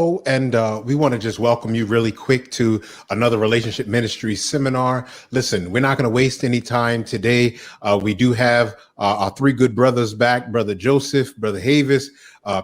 Defoe, and we want to just welcome you really quick to another Relationship Ministry seminar. Listen, we're not going to waste any time today. We do have our three good brothers back, Brother Joseph, Brother Havis,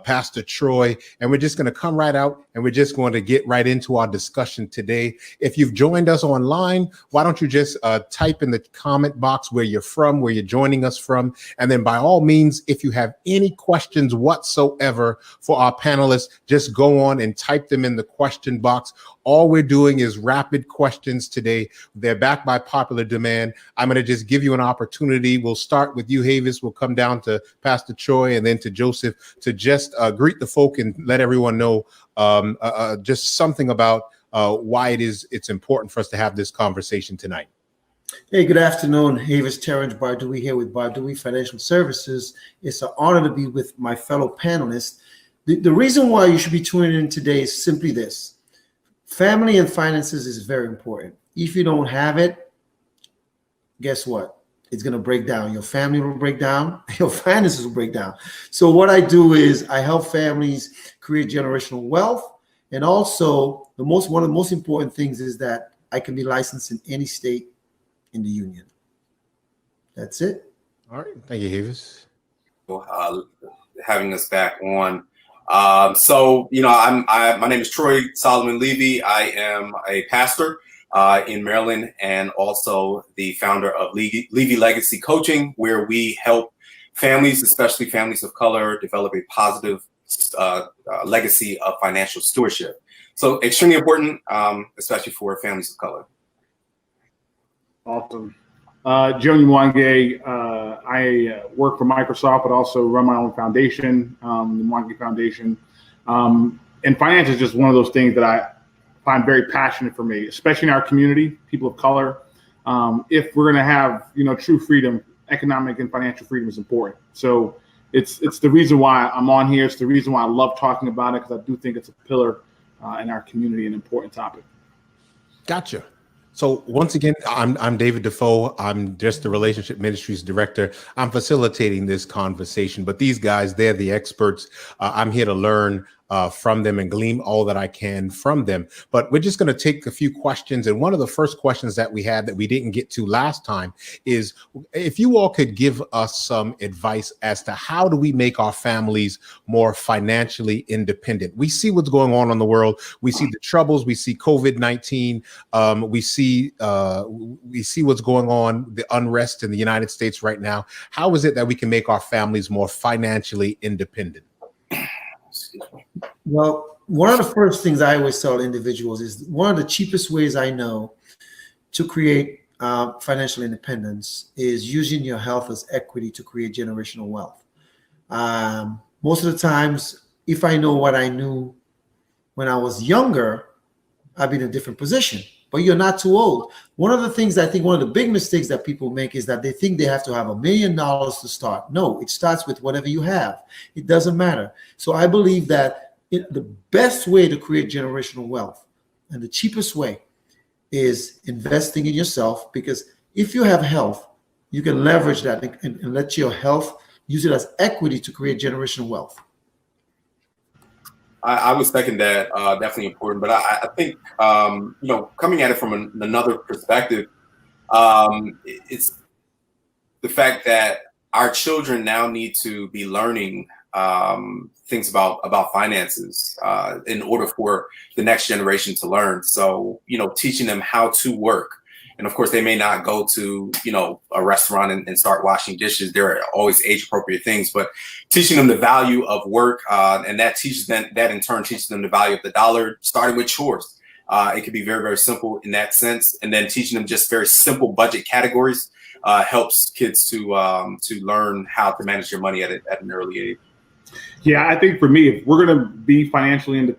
Pastor Troy, and we're just going to come right out and we're just going to get right into our discussion today. If you've joined us online, why don't you just type in the comment box where you're from, where you're joining us from, and then by all means, if you have any questions whatsoever for our panelists, just go on and type them in the question box. All we're doing is rapid questions today. They're backed by popular demand. I'm going to just give you an opportunity. We'll start with you, Havis. We'll come down to Pastor Troy and then to Joseph to just greet the folk and let everyone know just something about why it's important for us to have this conversation tonight. Hey, good afternoon. Havis Terrence Bardui here with Bardui Financial Services. It's an honor to be with my fellow panelists. The reason why you should be tuning in today is simply this. Family and finances is very important. If you don't have it, guess what? It's going to break down. Your family will break down. Your finances will break down. So what I do is I help families create generational wealth. And also, one of the most important things is that I can be licensed in any state in the union. That's it. All right. Thank you, Havis. Having us back on. My name is Troy Solomon Levy. I am a pastor in Maryland and also the founder of Levy Legacy Coaching, where we help families, especially families of color, develop a positive legacy of financial stewardship. So extremely important, especially for families of color. Awesome. Joe Mwange, I work for Microsoft, but also run my own foundation, the Mwange Foundation. And finance is just one of those things that I find very passionate for me, especially in our community, people of color. If we're going to have, true freedom, economic and financial freedom is important. So it's the reason why I'm on here. It's the reason why I love talking about it, because I do think it's a pillar in our community, an important topic. Gotcha. So once again, I'm David Defoe. I'm just the Relationship Ministries Director. I'm facilitating this conversation, but these guys, they're the experts. I'm here to learn from them and glean all that I can from them. But we're just going to take a few questions. And one of the first questions that we had that we didn't get to last time is if you all could give us some advice as to how do we make our families more financially independent? We see what's going on in the world. We see the troubles. We see COVID-19. We see what's going on, the unrest in the United States right now. How is it that we can make our families more financially independent? Well, one of the first things I always tell individuals is one of the cheapest ways I know to create financial independence is using your health as equity to create generational wealth. Most of the times, if I know what I knew when I was younger, I'd be in a different position. But you're not too old. One of the things I think one of the big mistakes that people make is that they think they have to have $1 million to start. No, it starts with whatever you have. It doesn't matter. So I believe that the best way to create generational wealth and the cheapest way is investing in yourself, because if you have health, you can leverage that and let your health use it as equity to create generational wealth. I would second that. Definitely important, but I think coming at it from another perspective, it's the fact that our children now need to be learning things about finances in order for the next generation to learn. So teaching them how to work. And of course, they may not go to, a restaurant and start washing dishes. There are always age-appropriate things, but teaching them the value of work, and that in turn teaches them the value of the dollar, starting with chores. It can be very, very simple in that sense. And then teaching them just very simple budget categories helps kids to learn how to manage their money at an early age. Yeah, I think for me, if we're going to be financially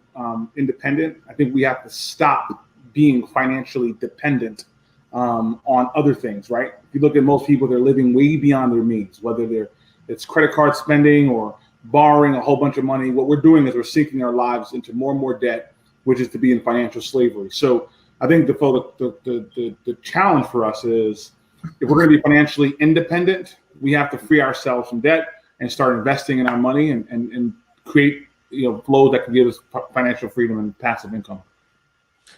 independent, I think we have to stop being financially dependent on other things, right? If you look at most people, they're living way beyond their means, whether it's credit card spending or borrowing a whole bunch of money. What we're doing is we're sinking our lives into more and more debt, which is to be in financial slavery. So I think the challenge for us is if we're going to be financially independent, we have to free ourselves from debt and start investing in our money and create flows that can give us financial freedom and passive income.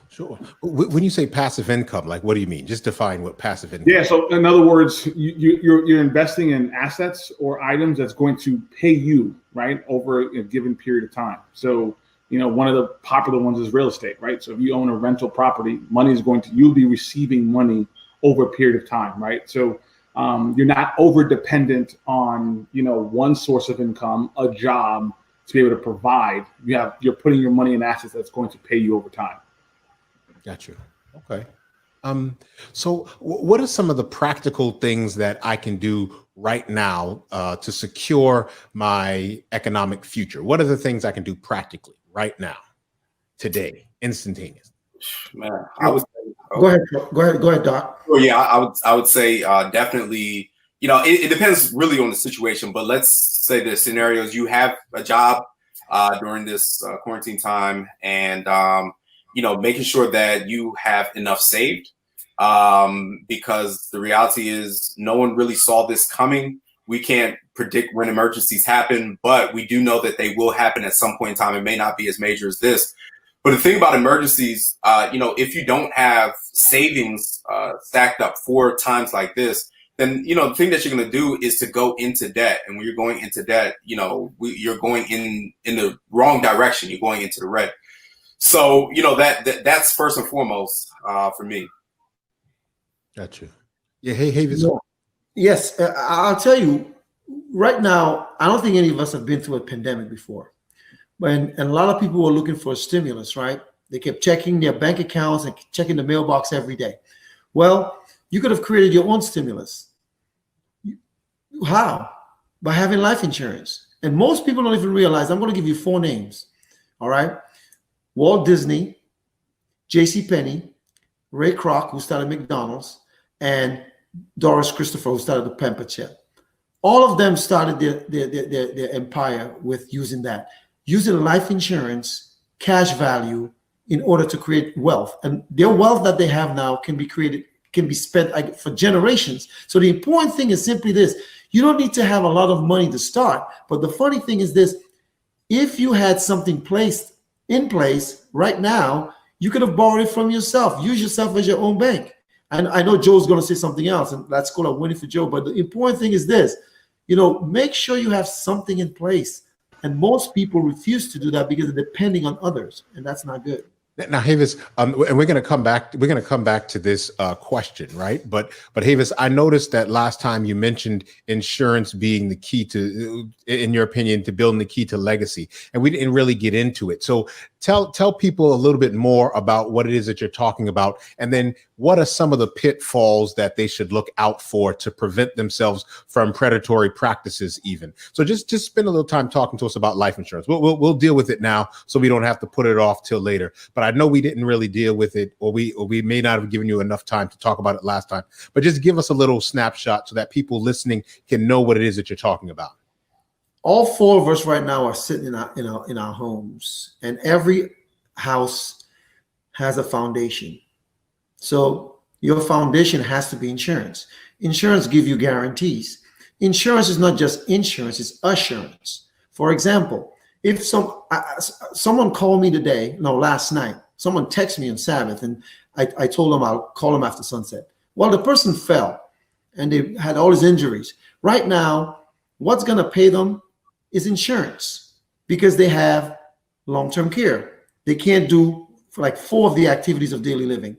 Sure. When you say passive income, like what do you mean? Just define what passive income. Yeah. So in other words, you're investing in assets or items that's going to pay you, right, over a given period of time. So, one of the popular ones is real estate, right? So if you own a rental property, you'll be receiving money over a period of time, right? So you're not over dependent on, one source of income, a job to be able to provide. You're putting your money in assets that's going to pay you over time. Got you. Okay. So what are some of the practical things that I can do right now to secure my economic future? What are the things I can do practically right now, today, instantaneously? Man, I would say, Go ahead, Doc. Well, yeah, I would say definitely. It depends really on the situation, but let's say the scenarios: you have a job during this quarantine time, and making sure that you have enough saved, because the reality is no one really saw this coming. We can't predict when emergencies happen, but we do know that they will happen at some point in time. It may not be as major as this. But the thing about emergencies, if you don't have savings stacked up for times like this, then, the thing that you're going to do is to go into debt. And when you're going into debt, you're going in the wrong direction. You're going into the red. So, that's first and foremost for me. Got you. Yeah. Hey, Yes, I'll tell you right now, I don't think any of us have been through a pandemic before. And a lot of people were looking for a stimulus, right? They kept checking their bank accounts and checking the mailbox every day. Well, you could have created your own stimulus. How? By having life insurance. And most people don't even realize, I'm going to give you 4 names. All right. Walt Disney, JCPenney, Ray Kroc, who started McDonald's, and Doris Christopher, who started the Pamper Chip. All of them started their empire with using that. Using life insurance, cash value in order to create wealth. And their wealth that they have now can be spent for generations. So the important thing is simply this: you don't need to have a lot of money to start. But the funny thing is this: if you had something in place right now, you could have borrowed it from yourself. Use yourself as your own bank. And I know Joe's going to say something else, and that's called a winning for Joe. But the important thing is this: make sure you have something in place. And most people refuse to do that because they're depending on others, and that's not good. Now, Havis, and we're going to come back. We're going to come back to this question, right? But Havis, I noticed that last time you mentioned insurance being the key to, in your opinion, to building the key to legacy, and we didn't really get into it. So tell people a little bit more about what it is that you're talking about, and then what are some of the pitfalls that they should look out for to prevent themselves from predatory practices, even. So just spend a little time talking to us about life insurance. We'll deal with it now, so we don't have to put it off till later. But I know we didn't really deal with it, or we may not have given you enough time to talk about it last time. But just give us a little snapshot so that people listening can know what it is that you're talking about. All 4 of us right now are sitting in our homes, and every house has a foundation. So your foundation has to be insurance. Insurance gives you guarantees. Insurance is not just insurance; it's assurance. For example, if someone called me last night, someone texted me on Sabbath, and I told them I'll call them after sunset. Well, the person fell, and they had all these injuries. Right now, what's going to pay them is insurance, because they have long-term care. They can't do like 4 of the activities of daily living.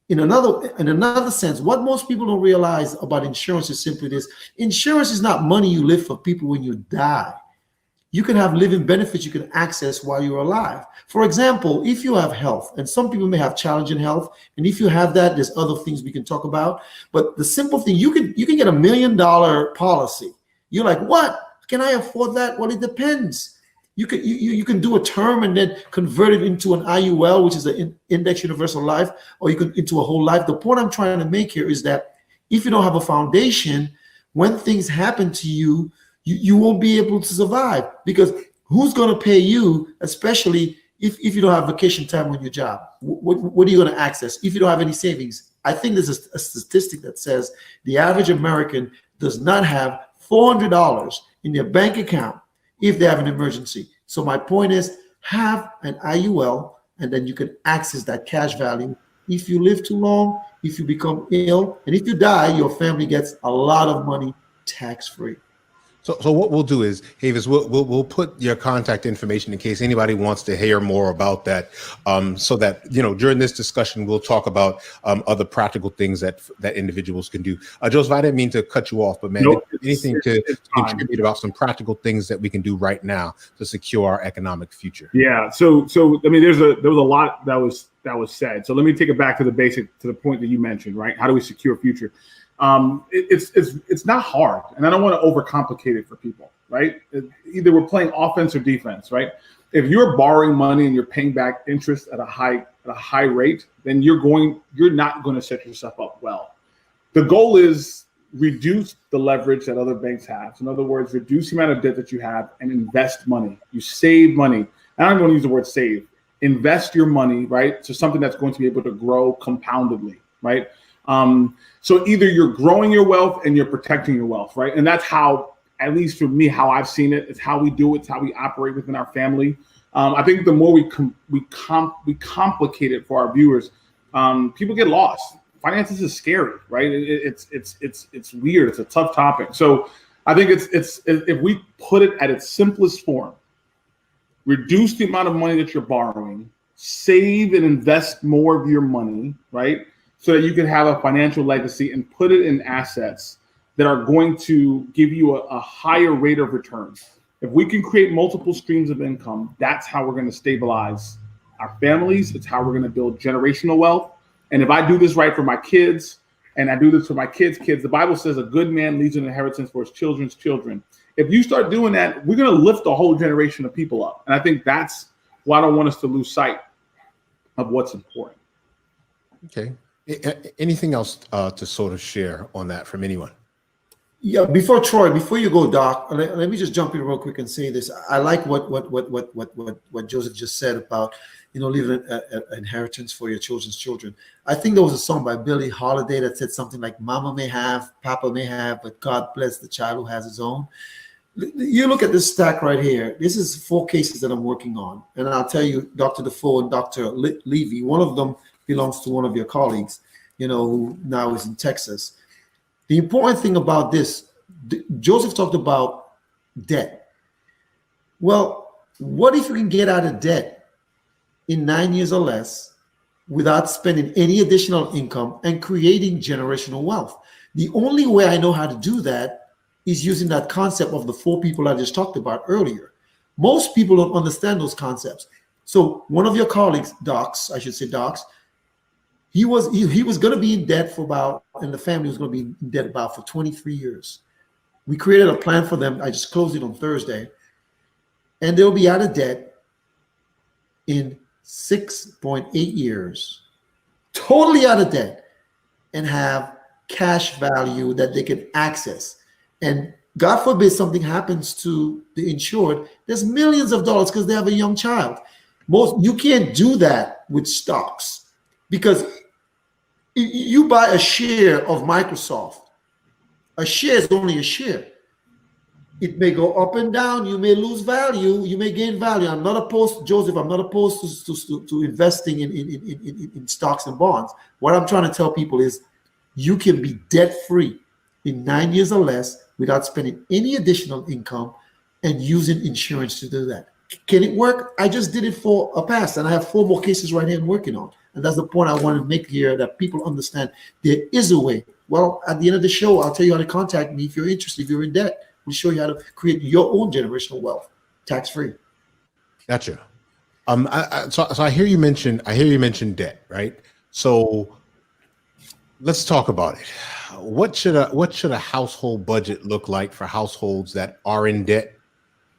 In another sense, what most people don't realize about insurance is simply this: insurance is not money you live for people when you die. You can have living benefits you can access while you're alive. For example, if you have health, and some people may have challenging health, and if you have that, there's other things we can talk about. But the simple thing, you can get $1 million policy. You're like, what? Can I afford that? Well, it depends. You can do a term and then convert it into an IUL, which is an index universal life, or you can into a whole life. The point I'm trying to make here is that if you don't have a foundation, when things happen to you, you won't be able to survive, because who's going to pay you, especially if you don't have vacation time on your job? What are you going to access if you don't have any savings? I think there's a statistic that says the average American does not have $400 in their bank account if they have an emergency. So my point is, have an IUL, and then you can access that cash value. If you live too long, if you become ill, and if you die, your family gets a lot of money tax-free. So what we'll do is, Havis, we'll put your contact information in case anybody wants to hear more about that. So that, you know, during this discussion, we'll talk about other practical things that individuals can do. Joseph, I didn't mean to cut you off, but man, Nope, anything to contribute about some practical things that we can do right now to secure our economic future. Yeah. So I mean, there was a lot that was said. So let me take it back to the point that you mentioned, right? How do we secure future? It's not hard, and I don't want to overcomplicate it for people, right? Either we're playing offense or defense, right? If you're borrowing money and you're paying back interest at a high rate, then you're not going to set yourself up well. The goal is reduce the leverage that other banks have. So in other words, reduce the amount of debt that you have and invest money. You save money. I don't want to use the word save. Invest your money, right, to something that's going to be able to grow compoundedly, right? So either you're growing your wealth and you're protecting your wealth, right? And that's how, at least for me, how I've seen it. It's how we do it. It's how we operate within our family. I think the more we complicate it for our viewers, people get lost. Finances is scary, right? It's weird. It's a tough topic. So I think it's if we put it at its simplest form, reduce the amount of money that you're borrowing, save and invest more of your money, right? So that you can have a financial legacy and put it in assets that are going to give you a higher rate of return. If we can create multiple streams of income, that's how we're going to stabilize our families. It's how we're going to build generational wealth. And if I do this right for my kids, and I do this for my kids' kids, the Bible says a good man leaves an inheritance for his children's children. If you start doing that, we're going to lift a whole generation of people up. And I think that's why I don't want us to lose sight of what's important. Okay. Anything else to sort of share on that from anyone? Yeah, before you go, Doc, let me just jump in real quick and say this. I like what Joseph just said about, you know, leaving an inheritance for your children's children. I think there was a song by Billie Holiday that said something like, "Mama may have, Papa may have, but God bless the child who has his own." You look at this stack right here. This is 4 cases that I'm working on, and I'll tell you, Dr. Defoe and Dr. Levy, one of them belongs to one of your colleagues, you know, who now is in Texas. The important thing about this, Joseph talked about debt. Well, what if you can get out of debt in 9 years or less without spending any additional income and creating generational wealth? The only way I know how to do that is using that concept of the 4 people I just talked about earlier. Most people don't understand those concepts. So one of your colleagues, Docs, he was going to be in debt for about, and the family was going to be in debt about for 23 years. We created a plan for them. I just closed it on Thursday, and they'll be out of debt in 6.8 years, totally out of debt, and have cash value that they can access. And God forbid something happens to the insured, there's millions of dollars because they have a young child. You can't do that with stocks, because you buy a share of Microsoft. A share is only a share. It may go up and down. You may lose value. You may gain value. I'm not opposed, Joseph. I'm not opposed to investing in stocks and bonds. What I'm trying to tell people is you can be debt-free in 9 years or less without spending any additional income and using insurance to do that. Can it work? I just did it for a past, and I have 4 more cases right here I'm working on. And that's the point I want to make here, that people understand there is a way. Well, at the end of the show, I'll tell you how to contact me if you're interested, if you're in debt. We'll show you how to create your own generational wealth, tax-free. Gotcha. So I hear you mention debt, right? So let's talk about it. What should a household budget look like for households that are in debt,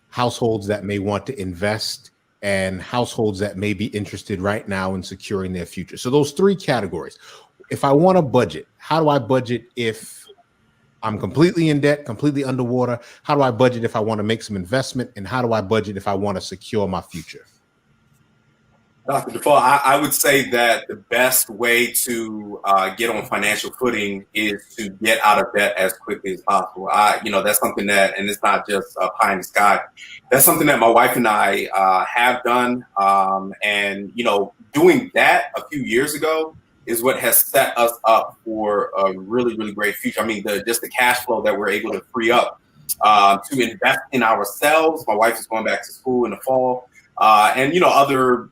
households that may want to invest, and households that may be interested right now in securing their future? So those 3 categories. If I want to budget, how do I budget if I'm completely in debt, completely underwater? How do I budget if I want to make some investment? And how do I budget if I want to secure my future? Dr. Default, I would say that the best way to get on financial footing is to get out of debt as quickly as possible. That's something that, and it's not just pie in the sky. That's something that my wife and I have done. And doing that a few years ago is what has set us up for a really, really great future. I mean, just the cash flow that we're able to free up to invest in ourselves. My wife is going back to school in the fall. And other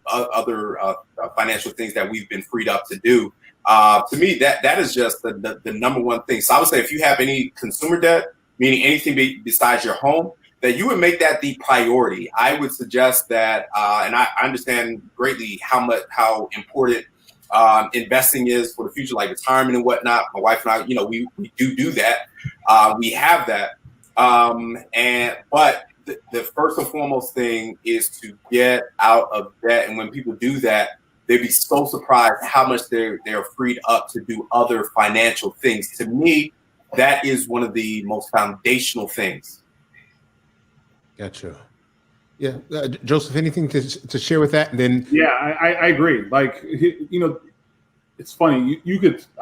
financial things that we've been freed up to do. To me, that is just the number one thing. So I would say if you have any consumer debt, meaning anything besides your home, that you would make that the priority. I would suggest that, and I understand greatly how important investing is for the future, like retirement and whatnot. My wife and I, we do that. We have that, but the first and foremost thing is to get out of debt. And when people do that, they'd be so surprised how much they're freed up to do other financial things. To me, that is one of the most foundational things. Gotcha. Yeah. Joseph, anything to share with that? And then. Yeah, I agree. Like, it's funny.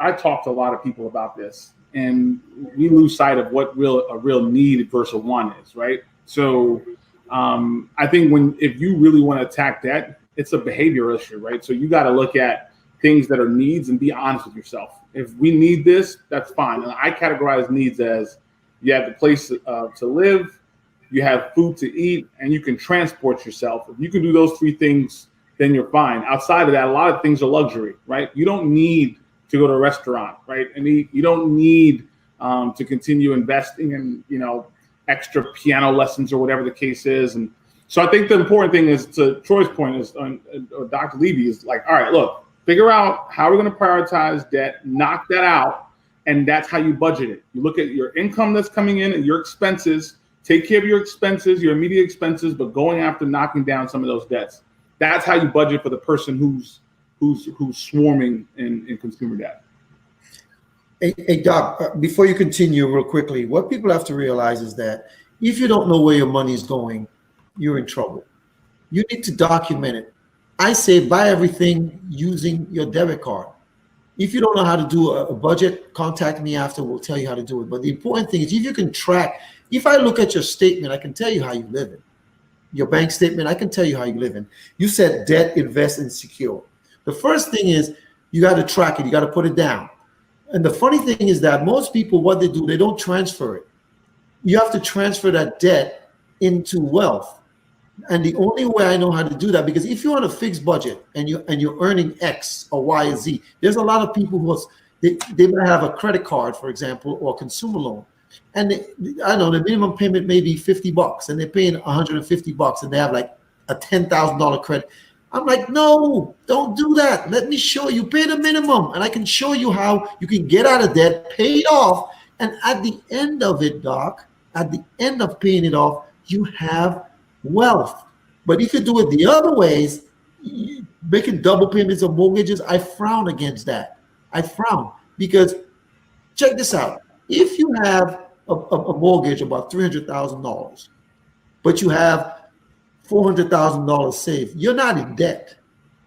I talk to a lot of people about this, and we lose sight of what a real need versus a want is, right? So I think if you really want to attack that, it's a behavior issue, right? So you got to look at things that are needs and be honest with yourself. If we need this, that's fine. And I categorize needs as you have the place to live, you have food to eat, and you can transport yourself. If you can do those three things, then you're fine. Outside of that, a lot of things are luxury, right? You don't need to go to a restaurant, right? And you don't need to continue investing in, extra piano lessons or whatever the case is. And so I think the important thing is, to Troy's point, is Dr. Levy is like, all right, look, figure out how we're going to prioritize debt, knock that out, and that's how you budget it. You look at your income that's coming in and your expenses, take care of your expenses, your immediate expenses, but going after knocking down some of those debts. That's how you budget for the person who's swarming in consumer debt. Hey, Doc, before you continue real quickly, what people have to realize is that if you don't know where your money is going, you're in trouble. You need to document it. I say buy everything using your debit card. If you don't know how to do a budget, contact me after. We'll tell you how to do it. But the important thing is, if you can track, if I look at your statement, I can tell you how you live in. Your bank statement, I can tell you how you live in. You said debt, invest, and secure. The first thing is you got to track it. You got to put it down. And the funny thing is that most people, what they do, they don't transfer it. You have to transfer that debt into wealth. And the only way I know how to do that, because if you're on a fixed budget and you're earning X or Y or Z, there's a lot of people who they might have a credit card, for example, or a consumer loan. And I know the minimum payment may be $50 and they're paying $150 and they have like a $10,000 credit. I'm like, no, don't do that. Let me show you. Pay the minimum, and I can show you how you can get out of debt, pay it off, and at the end of it, Doc, at the end of paying it off, you have wealth. But if you do it the other ways, making double payments of mortgages, I frown against that. I frown, because check this out. If you have a mortgage about $300,000, but you have $400,000 saved, you're not in debt.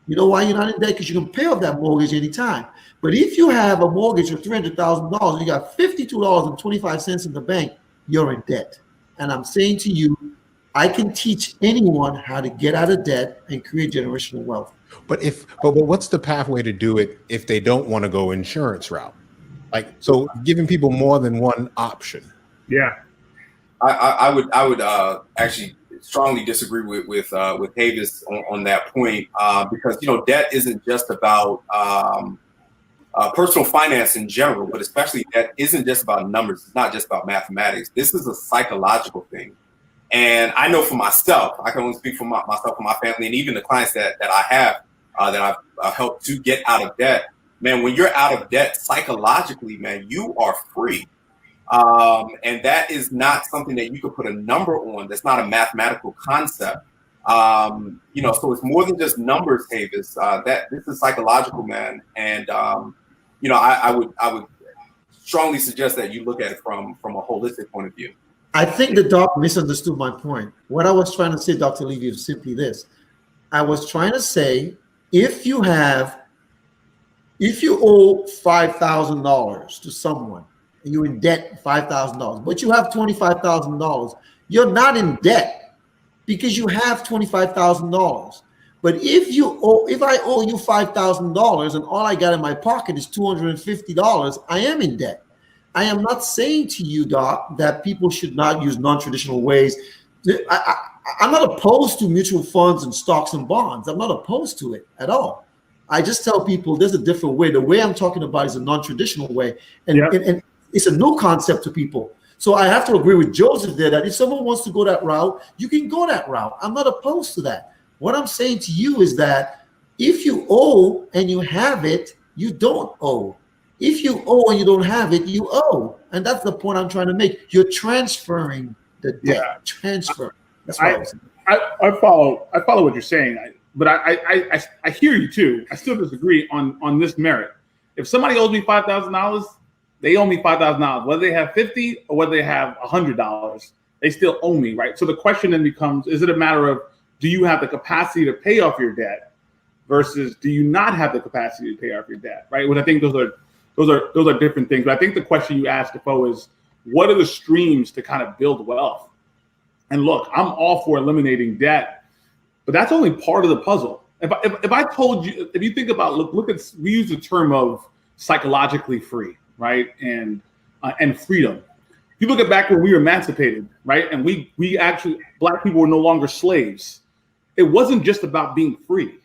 You know why you're not in debt? Because you can pay off that mortgage anytime. But if you have a mortgage of $300,000, you got $52.25 in the bank, you're in debt. And I'm saying to you, I can teach anyone how to get out of debt and create generational wealth. But what's the pathway to do it if they don't want to go insurance route? Like, so giving people more than one option. Yeah, I would actually strongly disagree with Davis on that point, because debt isn't just about personal finance in general, but especially debt isn't just about numbers. It's not just about mathematics. This is a psychological thing. And I know for myself, I can only speak for myself and my family, and even the clients that I have that I've helped to get out of debt. Man, when you're out of debt psychologically, man, you are free. And that is not something that you could put a number on. That's not a mathematical concept. So it's more than just numbers, Davis. That this is psychological, man. And I would strongly suggest that you look at it from a holistic point of view. I think the doc misunderstood my point. What I was trying to say, Dr. Levy, is simply this. I was trying to say if you owe $5,000 to someone and you're in debt $5,000, but you have $25,000, you're not in debt because you have $25,000. But if I owe you $5,000 and all I got in my pocket is $250, I am in debt. I am not saying to you, Doc, that people should not use non-traditional ways. I'm not opposed to mutual funds and stocks and bonds. I'm not opposed to it at all. I just tell people there's a different way. The way I'm talking about is a non-traditional way. And it's a new concept to people. So I have to agree with Joseph there that if someone wants to go that route, you can go that route. I'm not opposed to that. What I'm saying to you is that if you owe and you have it, you don't owe. If you owe and you don't have it, you owe. And that's the point I'm trying to make. You're transferring the debt. Transfer. That's what I'm saying. I follow what you're saying, but I hear you too. I still disagree on this merit. If somebody owes me $5,000, they owe me $5,000, whether they have $50 or whether they have $100, they still owe me, right? So the question then becomes: is it a matter of, do you have the capacity to pay off your debt versus do you not have the capacity to pay off your debt, right? Well, I think those are different things. But I think the question you asked, Defoe, is what are the streams to kind of build wealth? And look, I'm all for eliminating debt, but that's only part of the puzzle. If I told you, if you think about, look at, we use the term of psychologically free, right? And freedom. If you look at back when we were emancipated, right? And we actually, Black people were no longer slaves. It wasn't just about being free.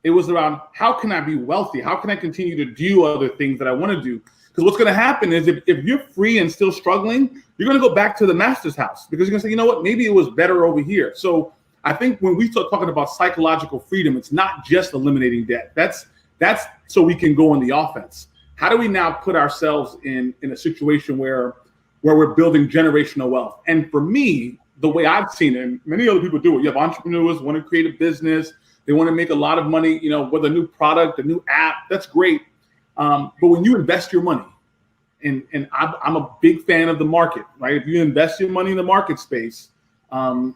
It was around, how can I be wealthy? How can I continue to do other things that I want to do? Because what's going to happen is if you're free and still struggling, you're going to go back to the master's house because you're going to say, you know what, maybe it was better over here. So I think when we start talking about psychological freedom, it's not just eliminating debt. That's so we can go on the offense. How do we now put ourselves in a situation where we're building generational wealth? And for me, the way I've seen it, and many other people do it, you have entrepreneurs who want to create a business. They want to make a lot of money, with a new product, a new app. That's great. But when you invest your money, and I'm a big fan of the market, right? If you invest your money in the market space, I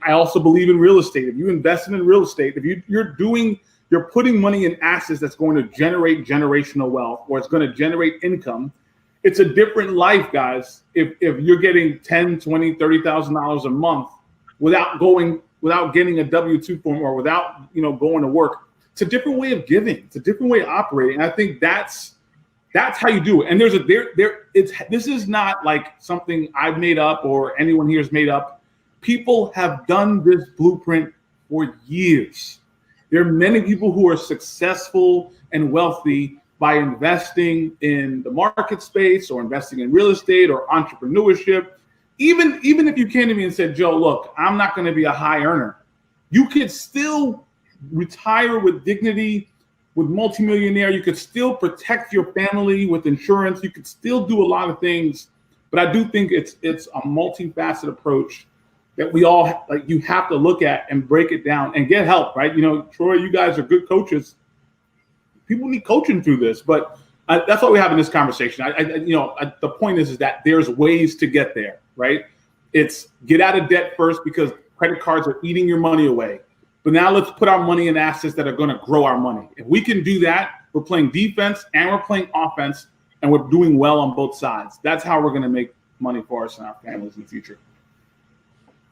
also believe in real estate. If you invest in real estate, if you're putting money in assets that's going to generate generational wealth, or it's going to generate income, it's a different life, guys. If you're getting $10,000, $20,000, $30,000 a month without getting a W-2 form, or without going to work, it's a different way of giving. It's a different way of operating. And I think that's how you do it. And this is not like something I've made up or anyone here has made up. People have done this blueprint for years. There are many people who are successful and wealthy by investing in the market space, or investing in real estate or entrepreneurship. Even if you came to me and said, Joe, look, I'm not going to be a high earner, you could still retire with dignity, with multimillionaire. You could still protect your family with insurance. You could still do a lot of things. But I do think it's a multifaceted approach that we all, you have to look at and break it down and get help, right? Troy, you guys are good coaches. People need coaching through this, but that's what we have in this conversation. The point is that there's ways to get there, right? It's get out of debt first, because credit cards are eating your money away. But now let's put our money in assets that are going to grow our money. If we can do that, we're playing defense and we're playing offense, and we're doing well on both sides. That's how we're going to make money for us and our families in the future.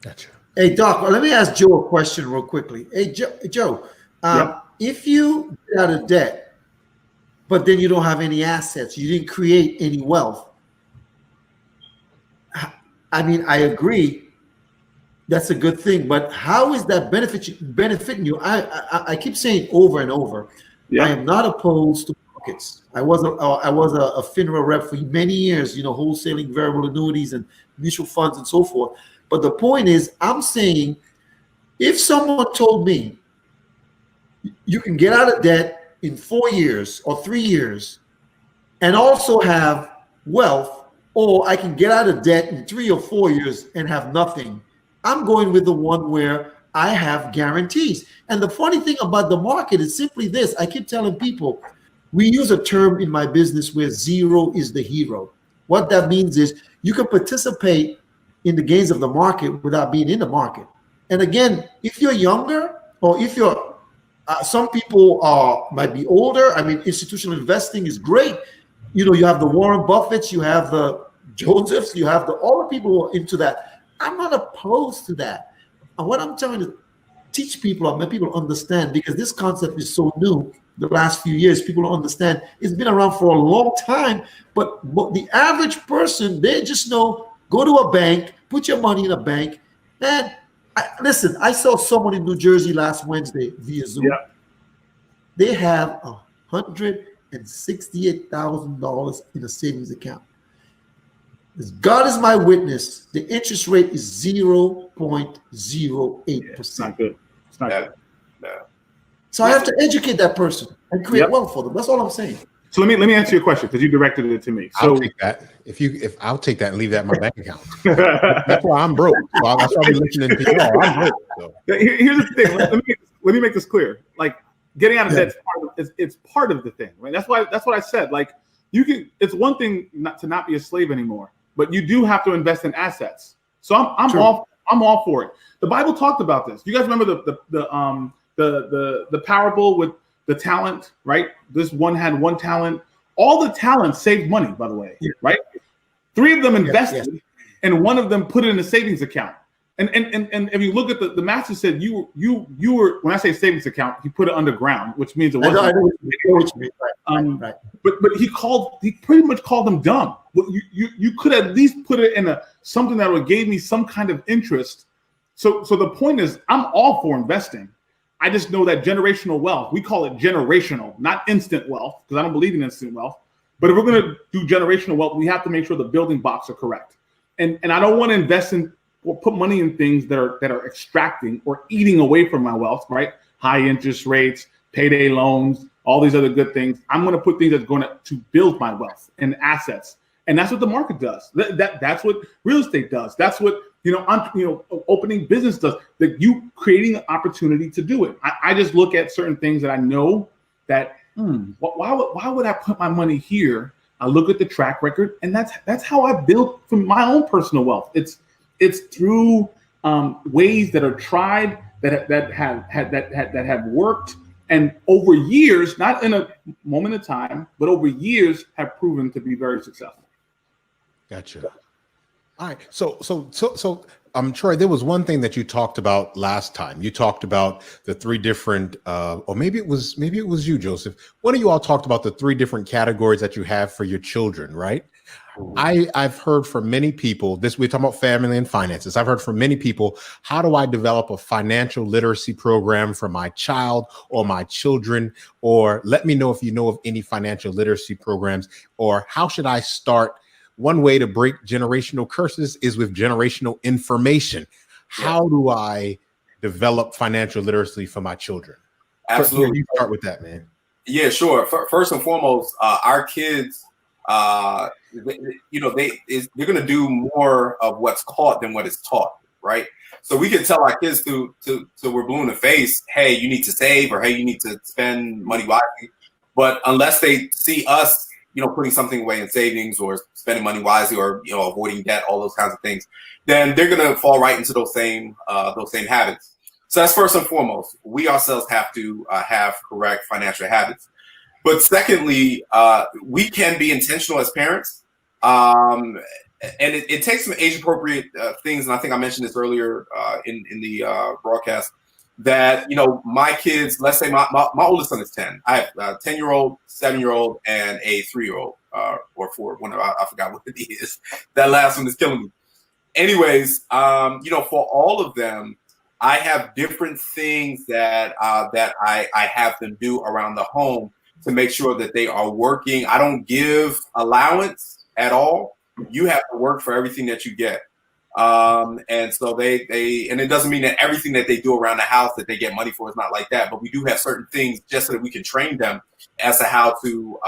Gotcha. Hey, Doc, let me ask Joe a question real quickly. Hey, Joe, if you get out of debt, but then you don't have any assets, you didn't create any wealth. I mean, I agree. That's a good thing, but how is that benefiting you? I keep saying over and over, I am not opposed to markets. I was a FINRA rep for many years, wholesaling variable annuities and mutual funds and so forth. But the point is, I'm saying, if someone told me you can get out of debt in 4 years or 3 years and also have wealth, or I can get out of debt in 3 or 4 years and have nothing, I'm going with the one where I have guarantees. And the funny thing about the market is simply this. I keep telling people, we use a term in my business where zero is the hero. What that means is you can participate in the gains of the market without being in the market. And again, if you're younger, or if you're Some people might be older. I mean, institutional investing is great. You know, you have the Warren Buffetts, you have the Josephs, you have all the people who are into that. I'm not opposed to that. And what I'm trying to teach people, or make people understand, because this concept is so new, the last few years, people don't understand. It's been around for a long time, but the average person, they just know, go to a bank, put your money in a bank, and listen, I saw someone in New Jersey last Wednesday via Zoom. Yeah. They have $168,000 in a savings account. As God is my witness, the interest rate is 0.08%. It's not good. It's not good. No. So I have to educate that person and create wealth for them. That's all I'm saying. So let me answer your question, because you directed it to me. So I'll take that. If I'll take that and leave that in my bank account. That's why I'm broke. So that's why I'm listening to y'all. I'm broke. So. Here's the thing. Let me make this clear. Like, getting out of debt it's part of the thing, right? That's what I said. Like, you can. It's one thing not to be a slave anymore, but you do have to invest in assets. So I'm all for it. The Bible talked about this. You guys remember the parable with the talent, right? This one had one talent. All the talents saved money, by the way, right? 3 of them invested, and 1 of them put it in a savings account. And if you look at the master said you were, when I say savings account, he put it underground, which means it wasn't. I know what you mean. Right. But he pretty much called them dumb. You could at least put it in something that would give me some kind of interest. So the point is, I'm all for investing. I just know that generational wealth, we call it generational, not instant wealth, because I don't believe in instant wealth. But if we're going to do generational wealth, we have to make sure the building blocks are correct. And I don't want to invest in or put money in things that are extracting or eating away from my wealth, right? High interest rates, payday loans, all these other good things. I'm going to put things that's going to build my wealth and assets. And that's what the market does. That's what real estate does. That's what opening business does. That you creating an opportunity to do it. I just look at certain things that I know that why would I put my money here? I look at the track record, and that's how I built from my own personal wealth. It's through ways that are tried, that have worked, and over years, not in a moment of time, but over years, have proven to be very successful. Gotcha. All right. So, Troy, there was one thing that you talked about last time. You talked about the 3 different, or maybe it was you, Joseph. One of you all talked about the 3 different categories that you have for your children, right? I've heard from many people, we're talking about family and finances. I've heard from many people, how do I develop a financial literacy program for my child or my children? Or let me know if you know of any financial literacy programs, or how should I start? One way to break generational curses is with generational information. How do I develop financial literacy for my children? Absolutely. You start with that, man. Yeah, sure. First and foremost, our kids, they're going to do more of what's caught than what is taught, right? So we can tell our kids till we're blue in the face, hey, you need to save, or hey, you need to spend money wisely. But unless they see us, putting something away in savings or spending money wisely, or avoiding debt, all those kinds of things, then they're going to fall right into those same habits. So that's first and foremost. We ourselves have to have correct financial habits. But secondly, we can be intentional as parents, and it takes some age-appropriate things. And I think I mentioned this earlier in the broadcast, that my kids, let's say my oldest son is 10. I have a 10-year-old, 7-year-old, and a 3-year-old, or 4. Whenever I forgot what it is. That last one is killing me. Anyways, for all of them, I have different things that I have them do around the home to make sure that they are working. I don't give allowance at all. You have to work for everything that you get. And so they and it doesn't mean that everything that they do around the house that they get money for is not like that, but we do have certain things just so that we can train them as to how to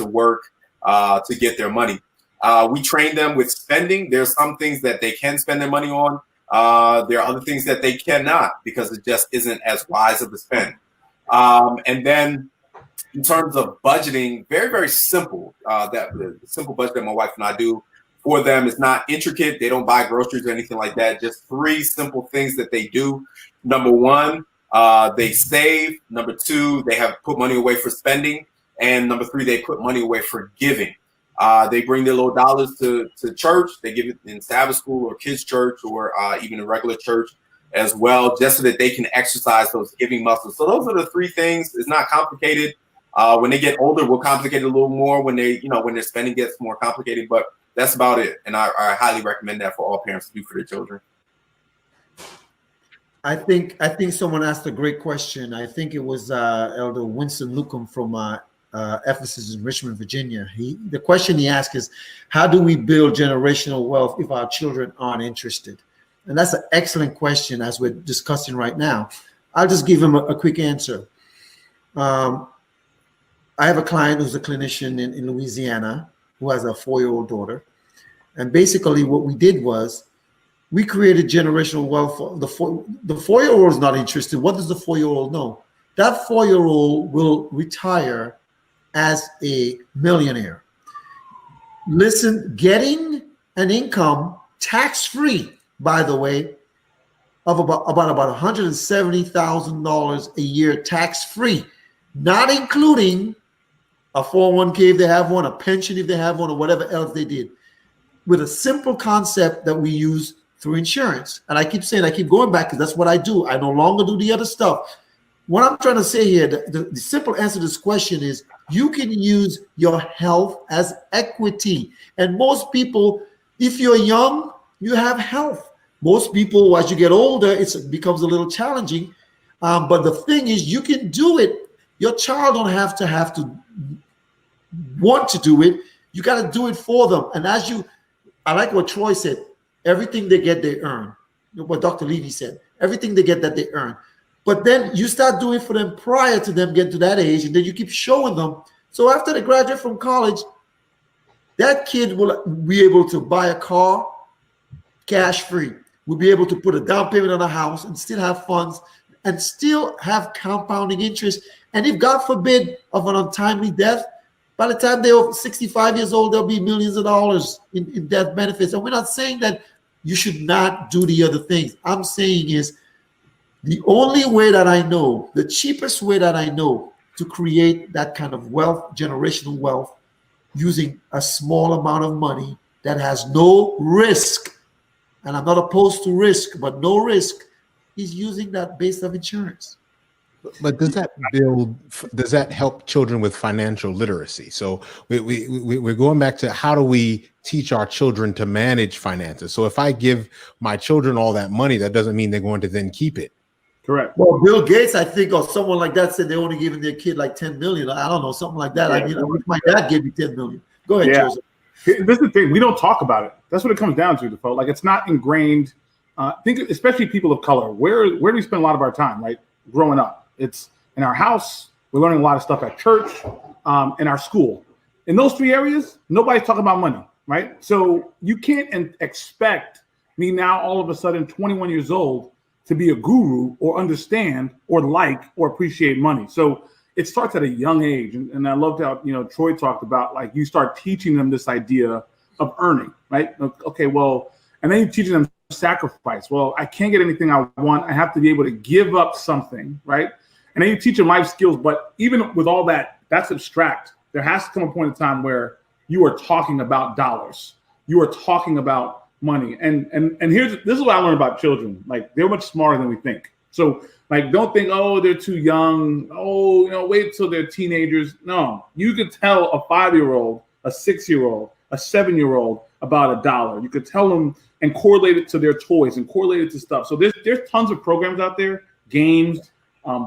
work to get their money. We train them with spending. There's some things that they can spend their money on. There are other things that they cannot, because it just isn't as wise of a spend. And then in terms of budgeting, very, very simple. That the simple budget that my wife and I do for them is not intricate. They don't buy groceries or anything like that. Just 3 simple things that they do. Number 1, They save. Number 2, they have put money away for spending. And number 3, they put money away for giving. They bring their little dollars to church. They give it in Sabbath school or kids' church or even a regular church as well, just so that they can exercise those giving muscles. So those are the 3 things. It's not complicated. When they get older, we'll complicate it a little more when when their spending gets more complicated. But that's about it. And I highly recommend that for all parents to do for their children. I think someone asked a great question. I think it was Elder Winston Lucum from Ephesus in Richmond, Virginia. The question he asked is, how do we build generational wealth if our children aren't interested? And that's an excellent question as we're discussing right now. I'll just give him a quick answer. I have a client who's a clinician in Louisiana who has a 4-year-old daughter. And basically what we did was we created generational wealth. The 4-year-old is not interested. What does the 4-year-old know? That 4-year-old will retire as a millionaire. Listen, getting an income tax-free, by the way, of about $170,000 a year tax-free, not including a 401k if they have one, a pension if they have one, or whatever else they did, with a simple concept that we use through insurance. And I keep saying, I keep going back because that's what I do. I no longer do the other stuff. What I'm trying to say here, the simple answer to this question is you can use your health as equity. And most people, if you're young, you have health. Most people, as you get older, it becomes a little challenging. But the thing is, you can do it. Your child don't have to want to do it. You got to do it for them. And I like what Troy said, everything they get, they earn. What Dr. Levy said, everything they get that they earn. But then you start doing for them prior to them getting to that age, and then you keep showing them. So after they graduate from college, that kid will be able to buy a car cash free. Will be able to put a down payment on a house and still have funds and still have compounding interest. And if God forbid of an untimely death, by the time they're 65 years old, there'll be millions of dollars in death benefits. And we're not saying that you should not do the other things. I'm saying is the only way that I know, the cheapest way that I know to create that kind of wealth, generational wealth, using a small amount of money that has no risk, and I'm not opposed to risk, but no risk, is using that base of insurance. But does that help children with financial literacy? So we're going back to how do we teach our children to manage finances? So if I give my children all that money, that doesn't mean they're going to then keep it. Correct. Well, Bill Gates, I think, or someone like that said they're only giving their kid like 10 million. I don't know, something like that. Yeah. I mean, I wish my dad gave me 10 million. Go ahead, Joseph. This is the thing. We don't talk about it. That's what it comes down to, Defoe. Like, it's not ingrained. Think, especially people of color. Where do we spend a lot of our time, right? Growing up. It's in our house. We're learning a lot of stuff at church, in our school. In those 3 areas, nobody's talking about money, right? So you can't expect me now all of a sudden, 21 years old, to be a guru or understand or like or appreciate money. So it starts at a young age. And I loved how, Troy talked about, like, you start teaching them this idea of earning, right? Okay, well, and then you're teaching them sacrifice. Well, I can't get anything I want. I have to be able to give up something, right? And then you teach them life skills. But even with all that, that's abstract. There has to come a point in time where you are talking about dollars. You are talking about money. And this is what I learned about children. Like, they're much smarter than we think. So, like, don't think, oh, they're too young. Oh, wait till they're teenagers. No, you could tell a 5-year-old, a 6-year-old, a 7-year-old about $1. You could tell them and correlate it to their toys and correlate it to stuff. So there's tons of programs out there, games,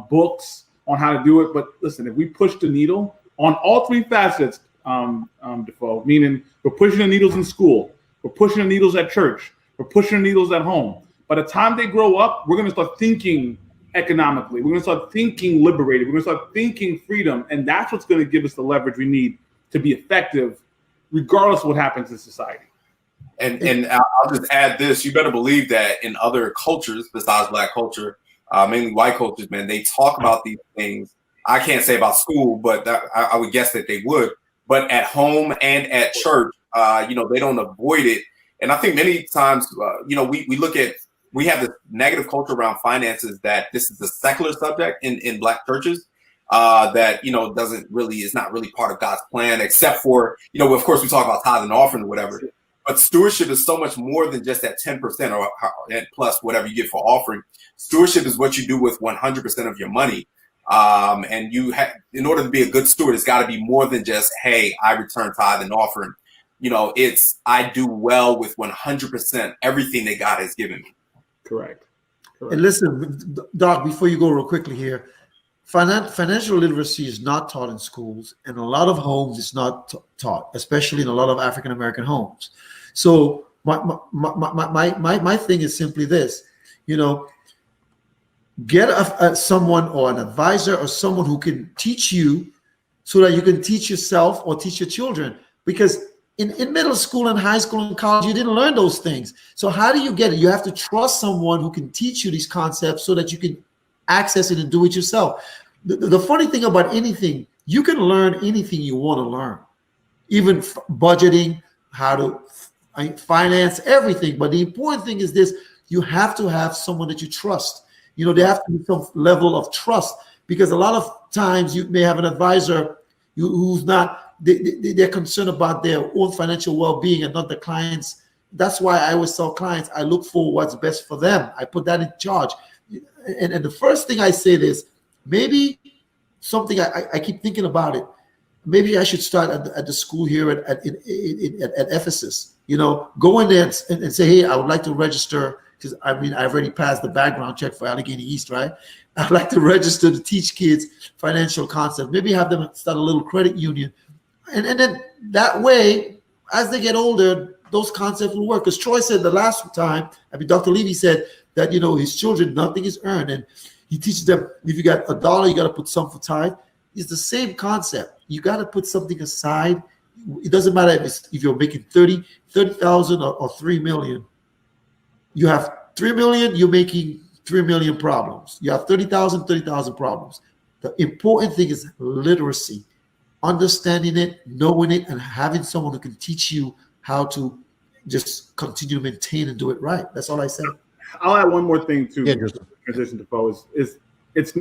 books on how to do it. But listen, if we push the needle on all 3 facets, Defoe, meaning we're pushing the needles in school, we're pushing the needles at church, we're pushing the needles at home. By the time they grow up, we're going to start thinking economically. We're going to start thinking liberated. We're going to start thinking freedom. And that's what's going to give us the leverage we need to be effective, regardless of what happens in society. And I'll just add this. You better believe that in other cultures besides Black culture, mainly white cultures, man, they talk about these things. I can't say about school, but I would guess that they would. But at home and at church, they don't avoid it. And I think many times, we look at, we have this negative culture around finances that this is a secular subject in Black churches. That, you know, is not really part of God's plan, except for, you know, of course we talk about tithe and offering or whatever, but stewardship is so much more than just that 10% or and plus whatever you get for offering. Stewardship is what you do with 100% of your money. And you have, in order to be a good steward, it's got to be more than just, hey, I return tithe and offering. You know, it's, I do well with 100% everything that God has given me. Correct. And listen, Doc, before you go real quickly here, financial literacy is not taught in schools, and a lot of homes it's not taught, especially in a lot of African American homes. So my thing is simply this, you know, get someone or an advisor or someone who can teach you so that you can teach yourself or teach your children, because in middle school and high school and college, you didn't learn those things. So how do you get it? You have to trust someone who can teach you these concepts so that you can access it and do it yourself. The funny thing about anything, you can learn anything you want to learn, even budgeting, how to finance, everything. But the important thing is this: you have to have someone that you trust. You know, there have to be some level of trust, because a lot of times you may have an advisor who's not, they're concerned about their own financial well-being and not the clients. That's why I always tell clients, I look for what's best for them. I put that in charge. And the first thing I say is, maybe something I keep thinking about it. Maybe I should start at the school here at Ephesus. You know, go in there and say, hey, I would like to register, because I mean, I've already passed the background check for Allegheny East, right? I'd like to register to teach kids financial concepts. Maybe have them start a little credit union. And then that way, as they get older, those concepts will work. Because Troy said the last time, I mean, Dr. Levy said that, you know, his children, nothing is earned. And he teaches them, if you got $1, you got to put some for tithe. It's the same concept. You got to put something aside. It doesn't matter if you're making 30,000 or 3 million. You have 3 million, you're making 3 million problems. You have 30,000 problems. The important thing is literacy, understanding it, knowing it, and having someone who can teach you how to just continue to maintain and do it right. That's all I said. I'll add one more thing to transition to Poe. It's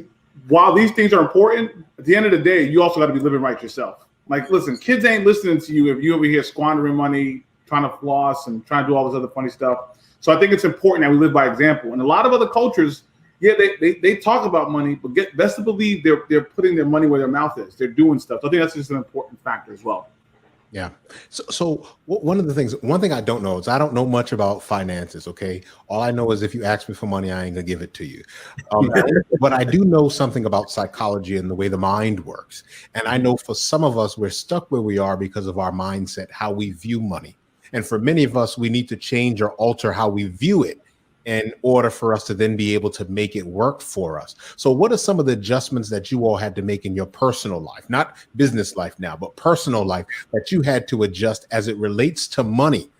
while these things are important, at the end of the day, you also got to be living right yourself. Like, listen, kids ain't listening to you if you over here squandering money, trying to floss and trying to do all this other funny stuff. So I think it's important that we live by example. And a lot of other cultures, yeah, they talk about money, but best to believe they're putting their money where their mouth is. They're doing stuff. So I think that's just an important factor as well. Yeah. So one thing I don't know is I don't know much about finances. Okay. All I know is if you ask me for money, I ain't gonna give it to you. But I do know something about psychology and the way the mind works. And I know for some of us, we're stuck where we are because of our mindset, how we view money. And for many of us, we need to change or alter how we view it in order for us to then be able to make it work for us. So what are some of the adjustments that you all had to make in your personal life, not business life now, but personal life, that you had to adjust as it relates to money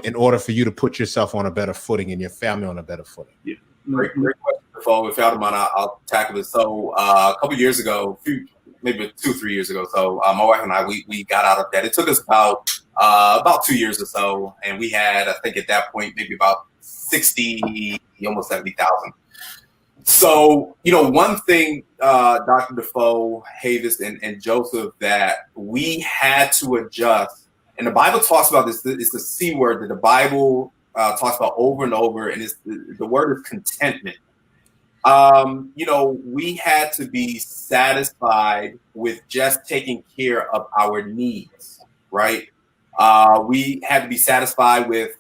in order for you to put yourself on a better footing and your family on a better footing? Yeah. Great question. If y'all don't mind, I'll tackle it. So a couple years ago, maybe 2-3 years ago, so my wife and I, we got out of debt. It took us about 2 years or so, and we had, I think at that point, maybe about 60, almost 70,000. So, you know, one thing, Dr. Defoe, Havis, and Joseph, that we had to adjust, and the Bible talks about this, it's the C word that the Bible talks about over and over, and it's the word is contentment. You know, we had to be satisfied with just taking care of our needs, right? We had to be satisfied with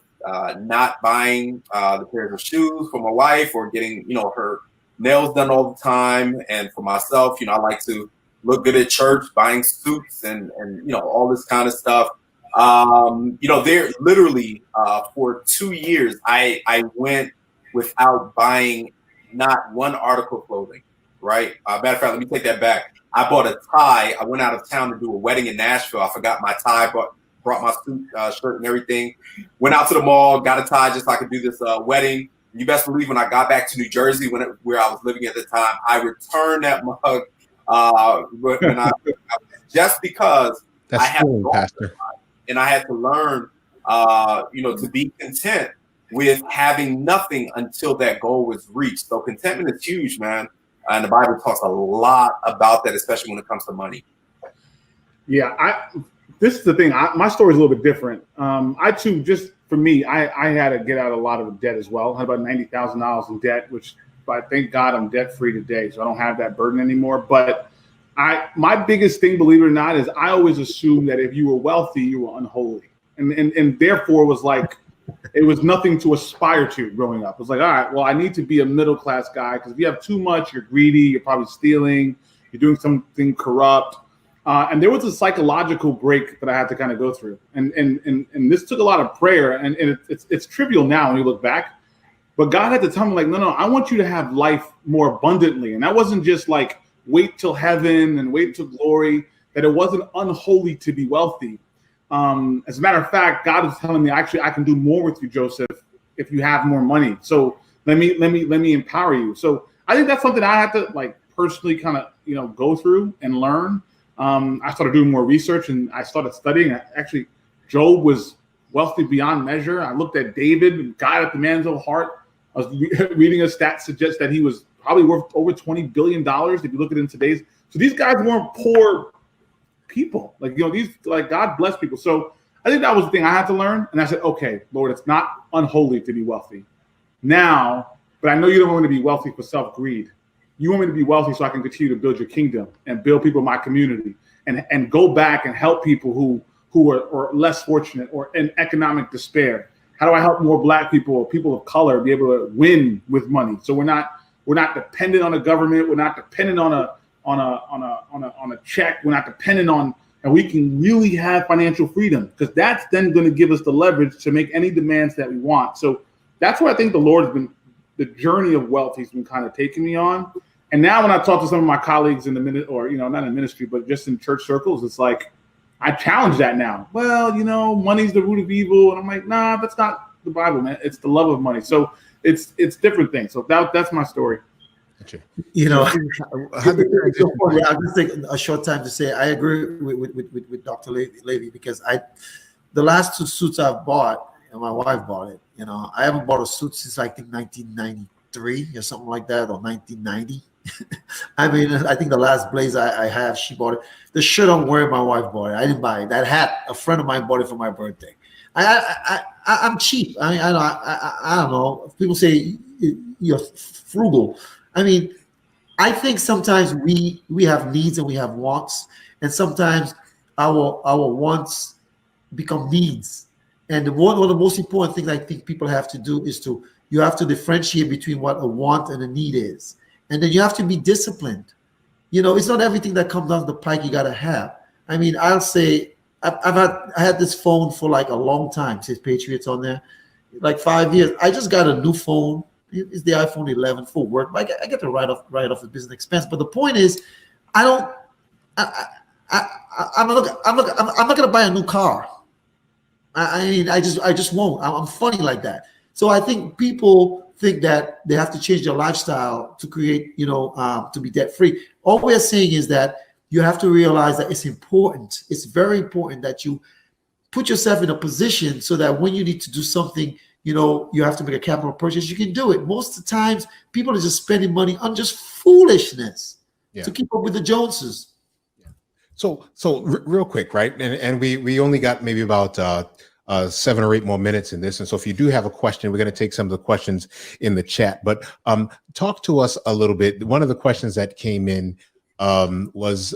not buying the pairs of shoes for my wife, or getting, you know, her nails done all the time. And for myself, you know, I like to look good at church, buying suits and you know, all this kind of stuff. You know, there literally for 2 years, I went without buying not one article of clothing, right? Matter of fact, let me take that back. I bought a tie. I went out of town to do a wedding in Nashville. I forgot my tie, brought my suit, shirt and everything. Went out to the mall, got a tie just so I could do this wedding. You best believe when I got back to New Jersey, where I was living at the time, I returned that mug when just because That's I had cool, Pastor. and I had to learn, you know, to be content with having nothing until that goal was reached. So contentment is huge, man. And the Bible talks a lot about that, especially when it comes to money. Yeah, this is the thing. My story is a little bit different. I too, just for me, I had to get out a lot of debt as well. I had about $90,000 in debt, which, but thank God I'm debt free today, so I don't have that burden anymore. But my biggest thing, believe it or not, is I always assumed that if you were wealthy, you were unholy, and therefore was like, it was nothing to aspire to growing up. It was like, all right, well, I need to be a middle class guy, because if you have too much, you're greedy, you're probably stealing, you're doing something corrupt. And there was a psychological break that I had to kind of go through, and this took a lot of prayer, and it's trivial now when you look back, but God had to tell me, like, no, I want you to have life more abundantly, and that wasn't just like wait till heaven and wait till glory, that it wasn't unholy to be wealthy. As a matter of fact, God is telling me, actually, I can do more with you, Joseph, if you have more money. So let me empower you. So I think that's something I had to like personally kind of go through and learn. I started doing more research, and I started studying. Actually, Job was wealthy beyond measure. I looked at David, God at the man's own heart. I was reading a stat suggests that he was probably worth over $20 billion if you look at it in today's. So these guys weren't poor people. Like, these, like, God bless people. So I think that was the thing I had to learn. And I said, okay, Lord, it's not unholy to be wealthy now, but I know you don't want me to be wealthy for self-greed. You want me to be wealthy so I can continue to build your kingdom and build people in my community and go back and help people who are less fortunate or in economic despair. How do I help more Black people or people of color be able to win with money? So we're not dependent on a government. We're not dependent on a check. We're not dependent on, and we can really have financial freedom, because that's then going to give us the leverage to make any demands that we want. So that's where I think the Lord has been, the journey of wealth He's been kind of taking me on. And now when I talk to some of my colleagues in the not in ministry, but just in church circles, it's like, I challenge that now. Well, money's the root of evil. And I'm like, nah, that's not the Bible, man. It's the love of money. So it's different things. So that's my story. I'll just take a short time to say I agree with Dr. Levy, because the last two suits I've bought, and my wife bought it, I haven't bought a suit since I think 1993 or something like that, or 1990. I mean, I think the last blazer I have, she bought it. The shirt I'm wearing, my wife bought it. I didn't buy it. That hat, a friend of mine bought it for my birthday. I'm cheap. I mean, I don't know. People say you're frugal. I mean, I think sometimes we have needs and we have wants, and sometimes our wants become needs. And one of the most important things I think people have to do is you have to differentiate between what a want and a need is. And then you have to be disciplined. It's not everything that comes down the pike you got to have. I mean, I'll say I had this phone for like a long time. It says Patriots on there, like 5 years. I just got a new phone. It's the iPhone 11 for work. But I get to write off the business expense. But the point is, I'm not going to buy a new car. I mean, I just won't. I'm funny like that. So I think people think that they have to change their lifestyle to create, to be debt free. All we're saying is that you have to realize that it's important. It's very important that you put yourself in a position so that when you need to do something, you have to make a capital purchase, you can do it. Most of the times, people are just spending money on just foolishness to keep up with the Joneses. Yeah. So real quick, right? And we only got maybe about 7 or 8 more minutes in this. And so if you do have a question, we're going to take some of the questions in the chat, but talk to us a little bit. One of the questions that came in was,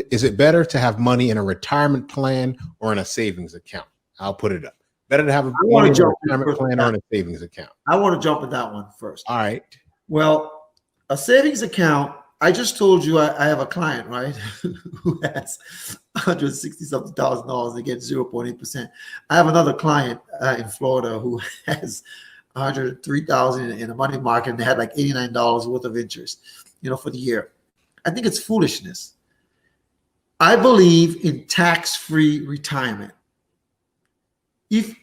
is it better to have money in a retirement plan or in a savings account? I'll put it up. Better to have a retirement plan or in a savings account? I want to jump at that one first. All right. Well, a savings account, I just told you I have a client, right, who has $160,000 and gets 0.8%. I have another client in Florida who has $103,000 in a money market, and they had like $89 worth of interest, for the year. I think it's foolishness. I believe in tax-free retirement. If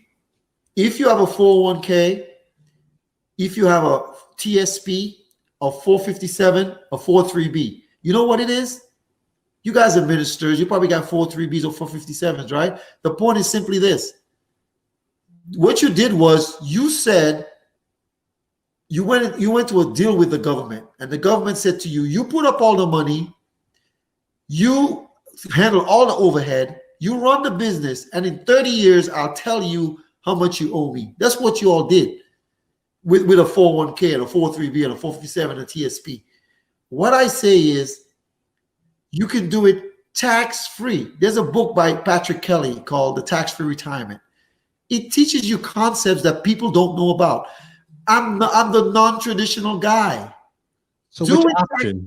you have a 401k, if you have a TSP, a 457, a 43B, you know what it is? You guys are ministers. You probably got 43Bs or 457s, right? The point is simply this. what you did was you said you went to a deal with the government, and the government said to you, you put up all the money, you handle all the overhead, you run the business, and in 30 years, I'll tell you how much you owe me. That's what you all did with a 401k and a 403b and a 457 and a TSP. What I say is you can do it tax-free. There's a book by Patrick Kelly called The Tax-Free Retirement. It teaches you concepts that people don't know about. I'm the non-traditional guy. So which option?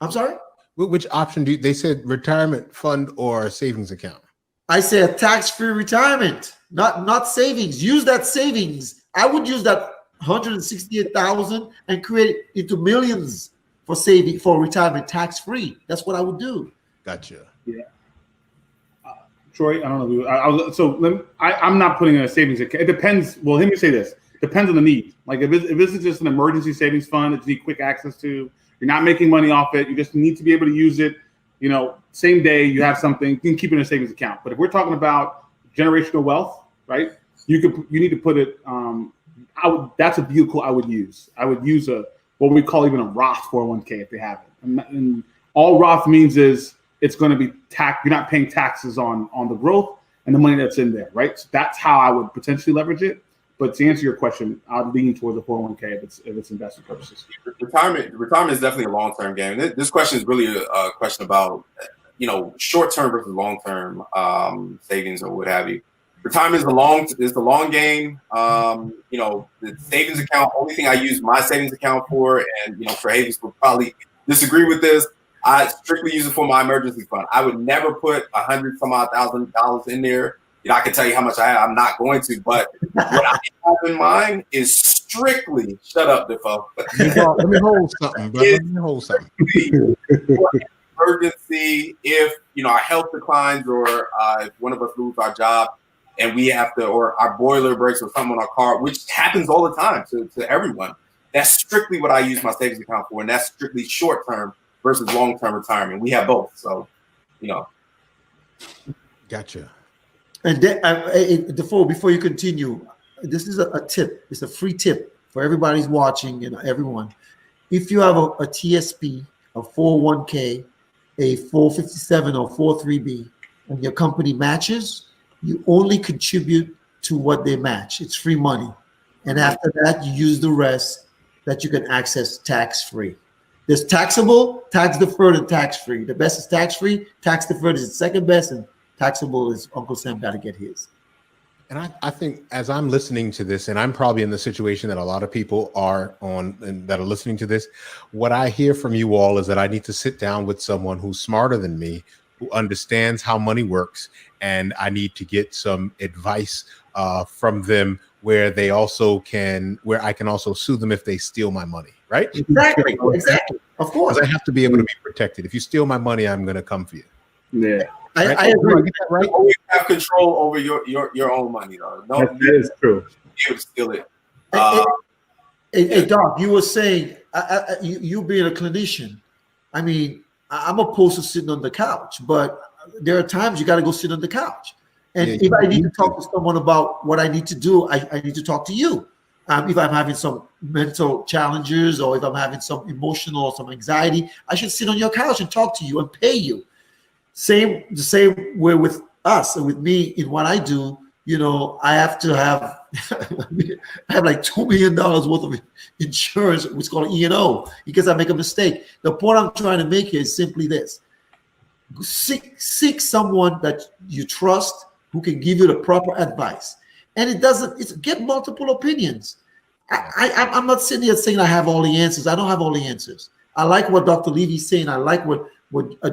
I'm sorry? Which option they said retirement fund or savings account? I say a tax-free retirement, not savings. Use that savings. I would use that 168,000 and create it into millions for saving for retirement tax-free. That's what I would do. Gotcha. Yeah. Troy, I don't know. I'm not putting in a savings account. It depends. Well, let me say this. Depends on the need. Like if this is just an emergency savings fund that you need quick access to, you're not making money off it. You just need to be able to use it. Same day you have something, you can keep it in a savings account. But if we're talking about generational wealth, right? You need to put it. That's a vehicle I would use. I would use what we call even a Roth 401k if they have it. And all Roth means is it's going to be tax. You're not paying taxes on the growth and the money that's in there, right? So that's how I would potentially leverage it. But to answer your question, I'd lean towards a 401k if it's investment purposes. Retirement is definitely a long-term game. This question is really a question about, short-term versus long-term savings or what have you. Retirement is the long game. The savings account, only thing I use my savings account for, and for Havens will probably disagree with this, I strictly use it for my emergency fund. I would never put $100,000 in there. I can tell you how much I have. I'm not going to, but what I have in mind is strictly shut up, Defoe. Let me hold something, brother. Let me hold something. Emergency, if our health declines or if one of us loses our job and we have to, or our boiler breaks or something on our car, which happens all the time to everyone. That's strictly what I use my savings account for, and that's strictly short term versus long term retirement. We have both, so Gotcha. And Defoe, before you continue, this is a tip. It's a free tip for everybody's watching and everyone. If you have a TSP, a 401k, a 457 or 43B, and your company matches, you only contribute to what they match. It's free money. And after that, you use the rest that you can access tax-free. There's taxable, tax deferred, and tax-free. The best is tax-free. Tax deferred is the second best, and taxable is Uncle Sam got to get his. And I think as I'm listening to this, and I'm probably in the situation that a lot of people are on and that are listening to this, what I hear from you all is that I need to sit down with someone who's smarter than me, who understands how money works, and I need to get some advice from them where I can also sue them if they steal my money, right? Exactly. Of course. I have to be able to be protected. If you steal my money, I'm going to come for you. Yeah. I agree. Right? You always have control over your own money, though. That is true. You steal it. Hey, Doc, you were saying you being a clinician. I mean, I'm opposed to sitting on the couch, but there are times you got to go sit on the couch. And if I need to talk to someone about what I need to do, I need to talk to you. If I'm having some mental challenges or if I'm having some emotional or some anxiety, I should sit on your couch and talk to you and pay you. The same way with us and with me in what I do. I have to have I have like $2 million worth of insurance, what's called E&O, because I make a mistake. The point I'm trying to make here is simply this: seek someone that you trust who can give you the proper advice. And it's get multiple opinions. I'm not sitting here saying I have all the answers. I don't have all the answers. I like what Dr. Levy's saying. I like what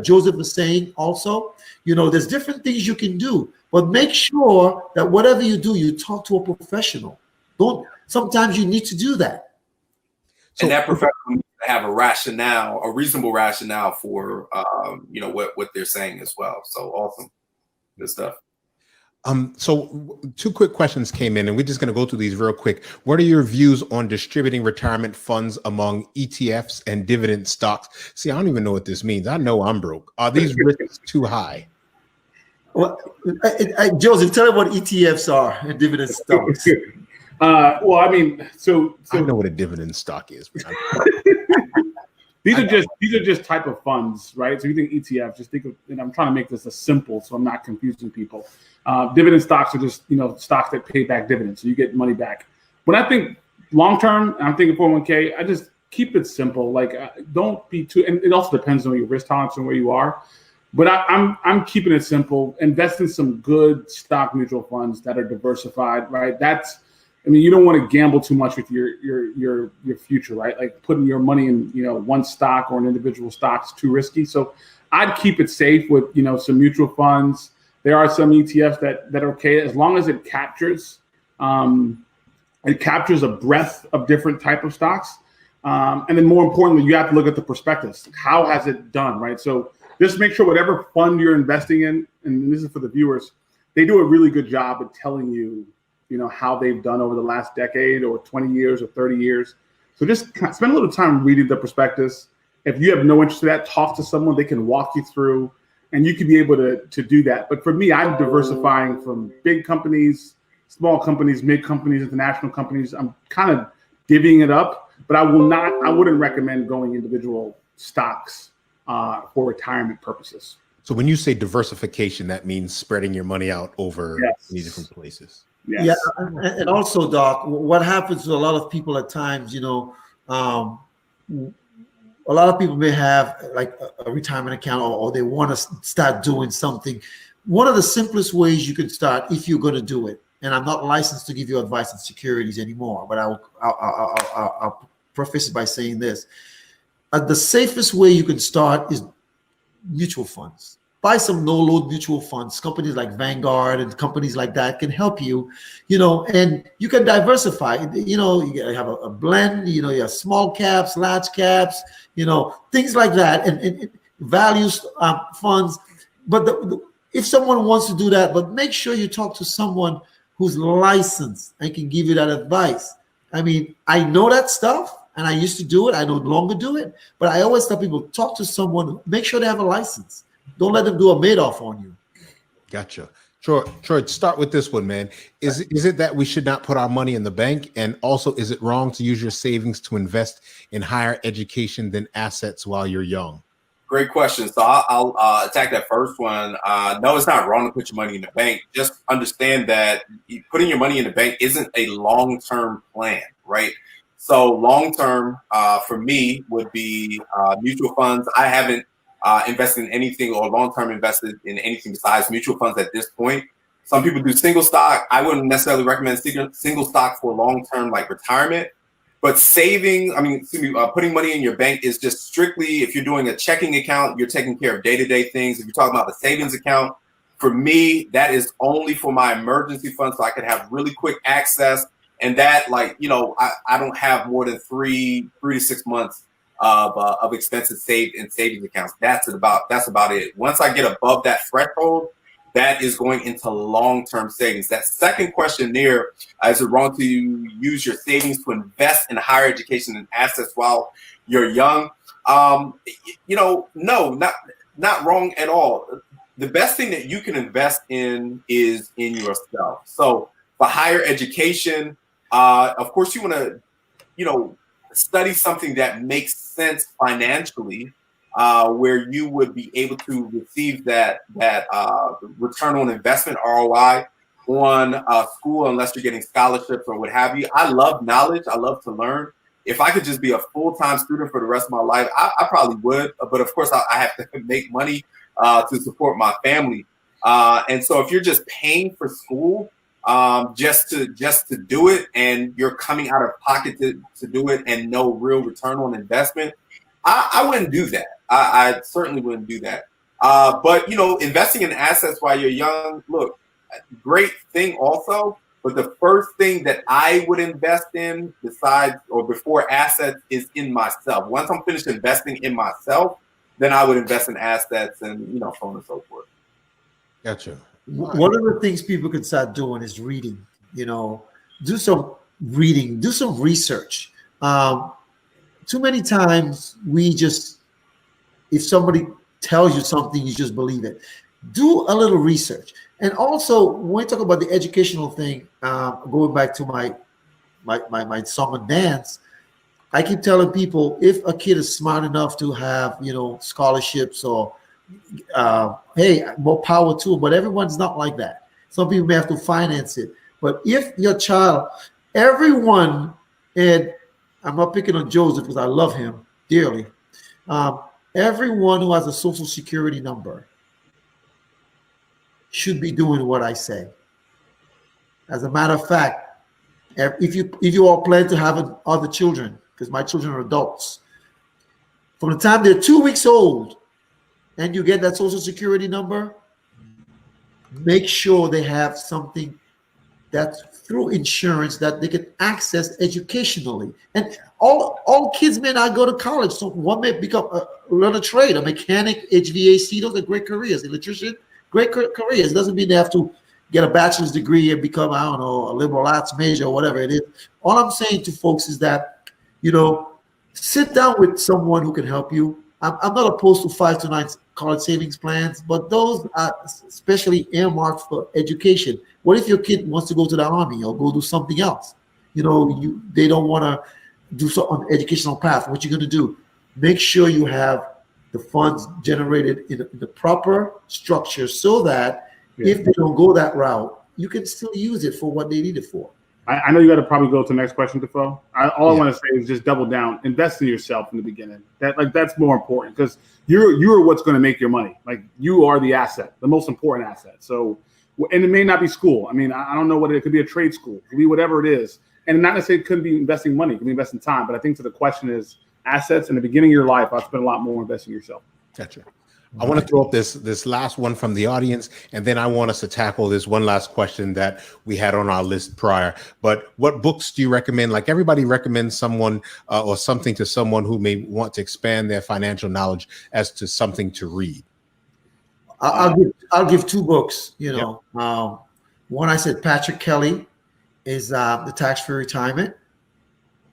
Joseph is saying also. There's different things you can do, but make sure that whatever you do, you talk to a professional. Sometimes you need to do that. And that professional needs to have a reasonable rationale for, what they're saying as well. So awesome. Good stuff. So two quick questions came in, and we're just going to go through these real quick. What are your views on distributing retirement funds among ETFs and dividend stocks? See, I don't even know what this means. I know I'm broke. Are these risks too high? Well, Joseph, tell me what ETFs are and dividend stocks. Well, I mean, so I know what a dividend stock is. these are just type of funds, right? So you think ETF, just think of, and I'm trying to make this as simple so I'm not confusing people. Dividend stocks are just, stocks that pay back dividends, so you get money back. When I think long term, I'm thinking 401k. I just keep it simple. Like, don't be too. And it also depends on your risk tolerance and where you are. But I'm keeping it simple. Invest in some good stock mutual funds that are diversified, right? You don't want to gamble too much with your future, right? Like putting your money in, one stock or an individual stock is too risky. So I'd keep it safe with, some mutual funds. There are some ETFs that are okay as long as it captures a breadth of different type of stocks. And then more importantly, you have to look at the prospectus. How has it done, right? So just make sure whatever fund you're investing in, and this is for the viewers, they do a really good job at telling you, how they've done over the last decade or 20 years or 30 years. So just spend a little time reading the prospectus. If you have no interest in that, talk to someone. They can walk you through, and you can be able to do that. But for me, I'm diversifying from big companies, small companies, mid companies, international companies. I'm kind of divvying it up, but I wouldn't recommend going individual stocks for retirement purposes. So when you say diversification, that means spreading your money out over many different places. Yes. Yeah, and also, Doc, what happens to a lot of people at times, a lot of people may have like a retirement account or they want to start doing something. One of the simplest ways you can start, if you're going to do it, and I'm not licensed to give you advice on securities anymore, but I'll preface it by saying this. The safest way you can start is mutual funds. Buy some no-load mutual funds. Companies like Vanguard and companies like that can help you, and you can diversify. You have a blend, you have small caps, large caps, things like that, and values funds. But if someone wants to do that, but make sure you talk to someone who's licensed and can give you that advice. I mean, I know that stuff. And I used to do it. I no longer do it. But I always tell people, talk to someone, make sure they have a license. Don't let them do a Madoff on you. Gotcha. Troy, start with this one, man. Is it that we should not put our money in the bank? And also, is it wrong to use your savings to invest in higher education than assets while you're young? Great question. So I'll attack that first one. No, it's not wrong to put your money in the bank. Just understand that putting your money in the bank isn't a long-term plan, right? So long-term for me would be mutual funds. I haven't invested in anything or long-term invested in anything besides mutual funds at this point. Some people do single stock. I wouldn't necessarily recommend single stock for long-term like retirement. But putting money in your bank is just strictly if you're doing a checking account, you're taking care of day-to-day things. If you're talking about the savings account, for me, that is only for my emergency fund so I can have really quick access. And that, I don't have more than 3 to 6 months of expenses saved in savings accounts. That's about it. Once I get above that threshold, that is going into long-term savings. That second question there, is it wrong to use your savings to invest in higher education and assets while you're young? No, not wrong at all. The best thing that you can invest in is in yourself. So for higher education, of course, you want to, study something that makes sense financially, where you would be able to receive that return on investment (ROI) on school, unless you're getting scholarships or what have you. I love knowledge. I love to learn. If I could just be a full-time student for the rest of my life, I probably would. But of course, I have to make money to support my family. And so if you're just paying for school, just to do it, and you're coming out of pocket to do it, and no real return on investment, I wouldn't do that. I certainly wouldn't do that. But investing in assets while you're young, look, great thing also. But the first thing that I would invest in besides or before assets is in myself. Once I'm finished investing in myself, then I would invest in assets and so on and so forth. Gotcha. One of the things people can start doing is reading. Do some reading, do some research. Too many times if somebody tells you something, you just believe it. do a little research. And also, when we talk about the educational thing, going back to my song and dance, I keep telling people, if a kid is smart enough to have, scholarships or, hey, more power to them, but everyone's not like that. Some people may have to finance it. But if your child, everyone, and I'm not picking on Joseph because I love him dearly, everyone who has a social security number should be doing what I say. As a matter of fact, if you all plan to have other children, because my children are adults, from the time they're 2 weeks old and you get that social security number, make sure they have something that's through insurance that they can access educationally. And all kids may not go to college. So one may learn a trade, a mechanic, HVAC. Those are great careers. Electrician, great careers. It doesn't mean they have to get a bachelor's degree and become, I don't know, a liberal arts major or whatever it is. All I'm saying to folks is that, sit down with someone who can help you. I'm not opposed to 5 to 9 college savings plans, but those are especially earmarked for education. What if your kid wants to go to the army or go do something else? They don't want to do so on the educational path. What you're going to do? Make sure you have the funds generated in the proper structure so that if they don't go that route, you can still use it for what they need it for. I know you got to probably go to the next question, Defoe. All I want to say is just double down, invest in yourself in the beginning. That's more important because you're what's going to make your money. Like you are the asset, the most important asset. So, and it may not be school. I mean, I don't know what it could be, a trade school, it could be whatever it is, and not necessarily it couldn't be investing money, it could be investing time. But I think to the question is assets in the beginning of your life. I'll spend a lot more investing in yourself. Gotcha. I want to throw up this last one from the audience, and then I want us to tackle this one last question that we had on our list prior. But what books do you recommend? Like everybody recommends someone or something to someone who may want to expand their financial knowledge as to something to read. I'll give 2 books. One I said Patrick Kelly is The Tax-Free Retirement.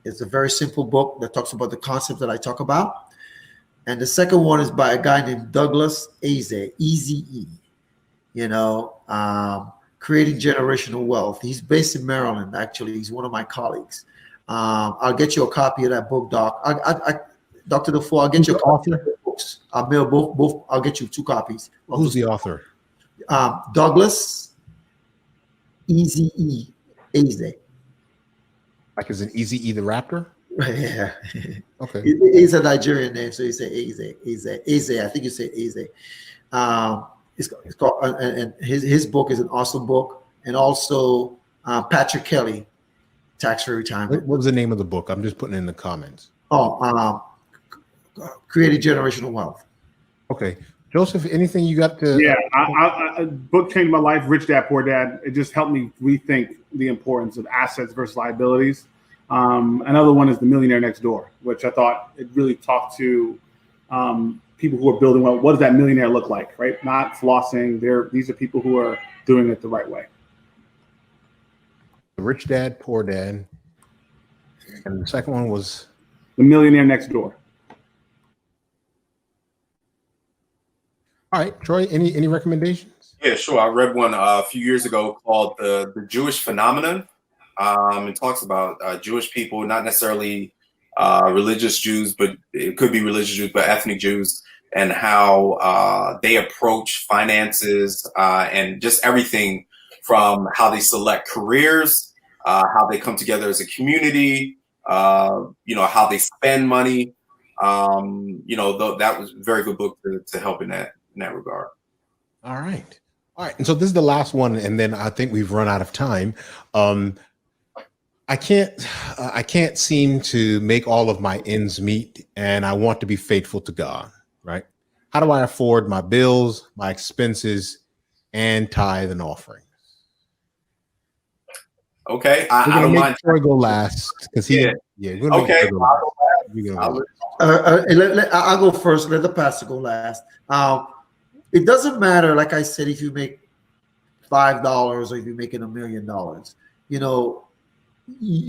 It's a very simple book that talks about the concept that I talk about. And the second one is by a guy named Douglas Eze, E-Z-E, Creating Generational Wealth. He's based in Maryland, actually. He's one of my colleagues. I'll get you a copy of that book, Doc. Dr. Defoe, I'll get you a copy of the books. I'll mail both. I'll get you 2 copies. Who's the author? Douglas Eze, Eze. Like is an Easy the Raptor? Yeah. Okay. It's a Nigerian name, so you say Eze. I think you say Eze. It's called, and his book is an awesome book, and also Patrick Kelly, Tax-Free Retirement. What was the name of the book? I'm just putting it in the comments. Creating Generational Wealth. Okay, Joseph, anything you got to? Yeah, a book changed my life. Rich Dad Poor Dad. It just helped me rethink the importance of assets versus liabilities. Another one is The Millionaire Next Door, which I thought it really talked to people who are building well. What does that millionaire look like, right? Not flossing. These are people who are doing it the right way. Rich Dad, Poor Dad. And the second one was? The Millionaire Next Door. All right, Troy, any recommendations? Yeah, sure. I read one a few years ago called The Jewish Phenomenon. It talks about Jewish people, not necessarily religious Jews, but it could be religious Jews, but ethnic Jews, and how they approach finances and just everything from how they select careers, how they come together as a community, how they spend money. That was a very good book to help in that regard. All right. And so this is the last one, and then I think we've run out of time. I can't seem to make all of my ends meet, and I want to be faithful to God, right? How do I afford my bills, my expenses, and tithe and offering? Okay, I don't mind. Troy go last because okay. I'll go first. Let the pastor go last. It doesn't matter, like I said, if you make $5 or if you're making $1 million.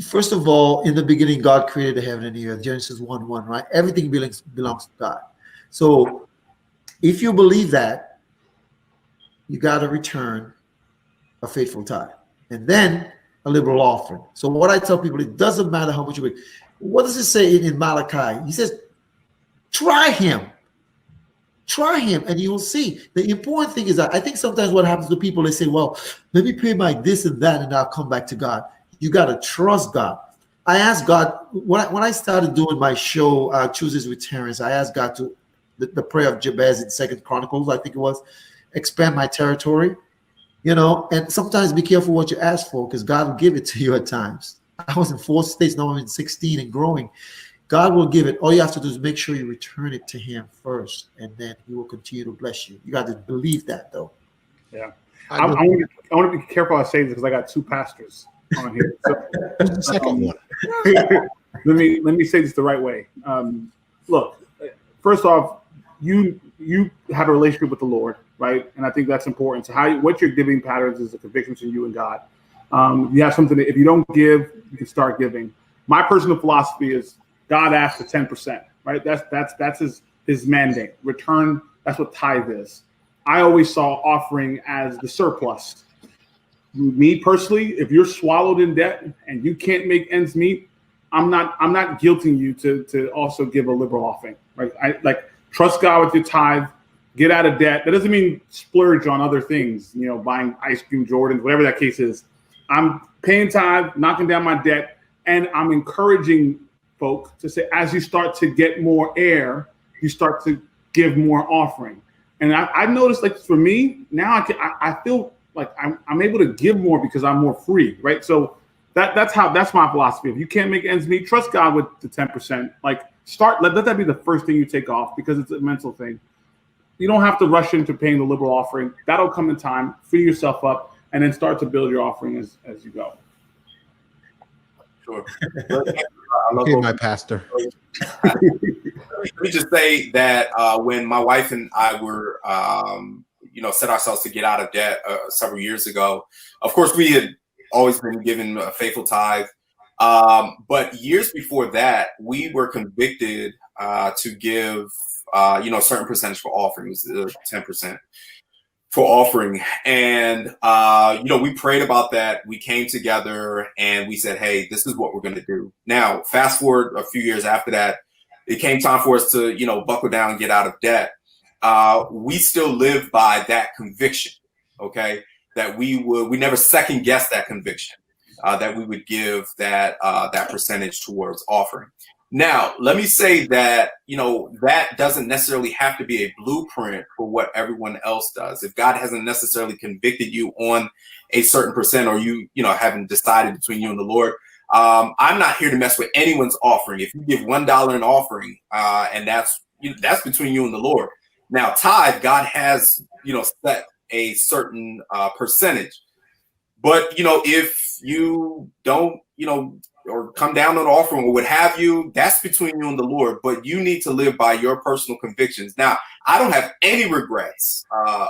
First of all, in the beginning, God created the heaven and the earth. Genesis 1:1, right? Everything belongs to God. So if you believe that, you got to return a faithful tithe, and then a liberal offering. So what I tell people, it doesn't matter how much you make. What does it say in Malachi? He says, try him. Try him and you will see. The important thing is that I think sometimes what happens to people, they say, well, let me pay my this and that and I'll come back to God. You got to trust God. I asked God, when I started doing my show, Chooses with Terrence, I asked God to, the prayer of Jabez in 2 Chronicles, I think it was, expand my territory, and sometimes be careful what you ask for because God will give it to you at times. I was in 4 states, now I'm in 16 and growing. God will give it. All you have to do is make sure you return it to him first, and then he will continue to bless you. You got to believe that, though. Yeah. I want to be careful I say this because I got 2 pastors on here. So, Who's the second one? let me say this the right way. Look, first off, you have a relationship with the Lord, right? And I think that's important. So what your giving patterns is a conviction between you and God. You have something that if you don't give, you can start giving. My personal philosophy is God asked for 10%, right? That's his mandate. Return, that's what tithe is. I always saw offering as the surplus. Me personally, if you're swallowed in debt and you can't make ends meet, I'm not guilting you to also give a liberal offering, right? I trust God with your tithe, get out of debt. That doesn't mean splurge on other things, buying ice cream Jordans, whatever that case is. I'm paying tithe, knocking down my debt, and I'm encouraging folk to say, as you start to get more air, you start to give more offering. And I've noticed, like for me now, I feel like I'm able to give more because I'm more free, right? So that's my philosophy. If you can't make ends meet, trust God with the 10%. Like let that be the first thing you take off because it's a mental thing. You don't have to rush into paying the liberal offering. That'll come in time. Free yourself up, and then start to build your offering as you go. Sure. Okay, my pastor. Let me just say that when my wife and I were, set ourselves to get out of debt several years ago, of course, we had always been given a faithful tithe. But years before that, we were convicted to give, a certain percentage for offerings, 10%. For offering. And, we prayed about that. We came together and we said, hey, this is what we're going to do. Now, fast forward a few years after that, it came time for us to, buckle down and get out of debt. We still live by that conviction, okay, that we never second guess that conviction, that we would give that percentage towards offering. Now, let me say that, that doesn't necessarily have to be a blueprint for what everyone else does. If God hasn't necessarily convicted you on a certain percent, or you haven't decided between you and the Lord, I'm not here to mess with anyone's offering. If you give $1 in offering, and that's between you and the Lord. Now, tithe, God has, set a certain percentage. But, if you don't, or come down on offering or what have you, that's between you and the Lord. But you need to live by your personal convictions. Now, I don't have any regrets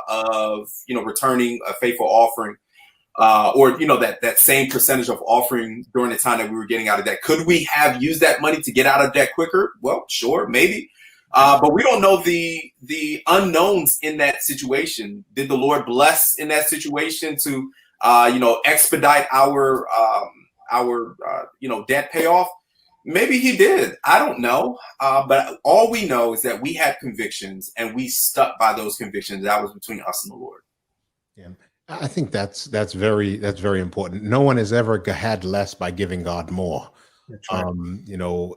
of, returning a faithful offering or, that same percentage of offering during the time that we were getting out of debt. Could we have used that money to get out of debt quicker? Well, sure, maybe. But we don't know the unknowns in that situation. Did the Lord bless in that situation to, expedite our debt payoff? Maybe he did. I don't know. But all we know is that we had convictions and we stuck by those convictions. That was between us and the Lord. Yeah. I think that's very important. No one has ever had less by giving God more. Right.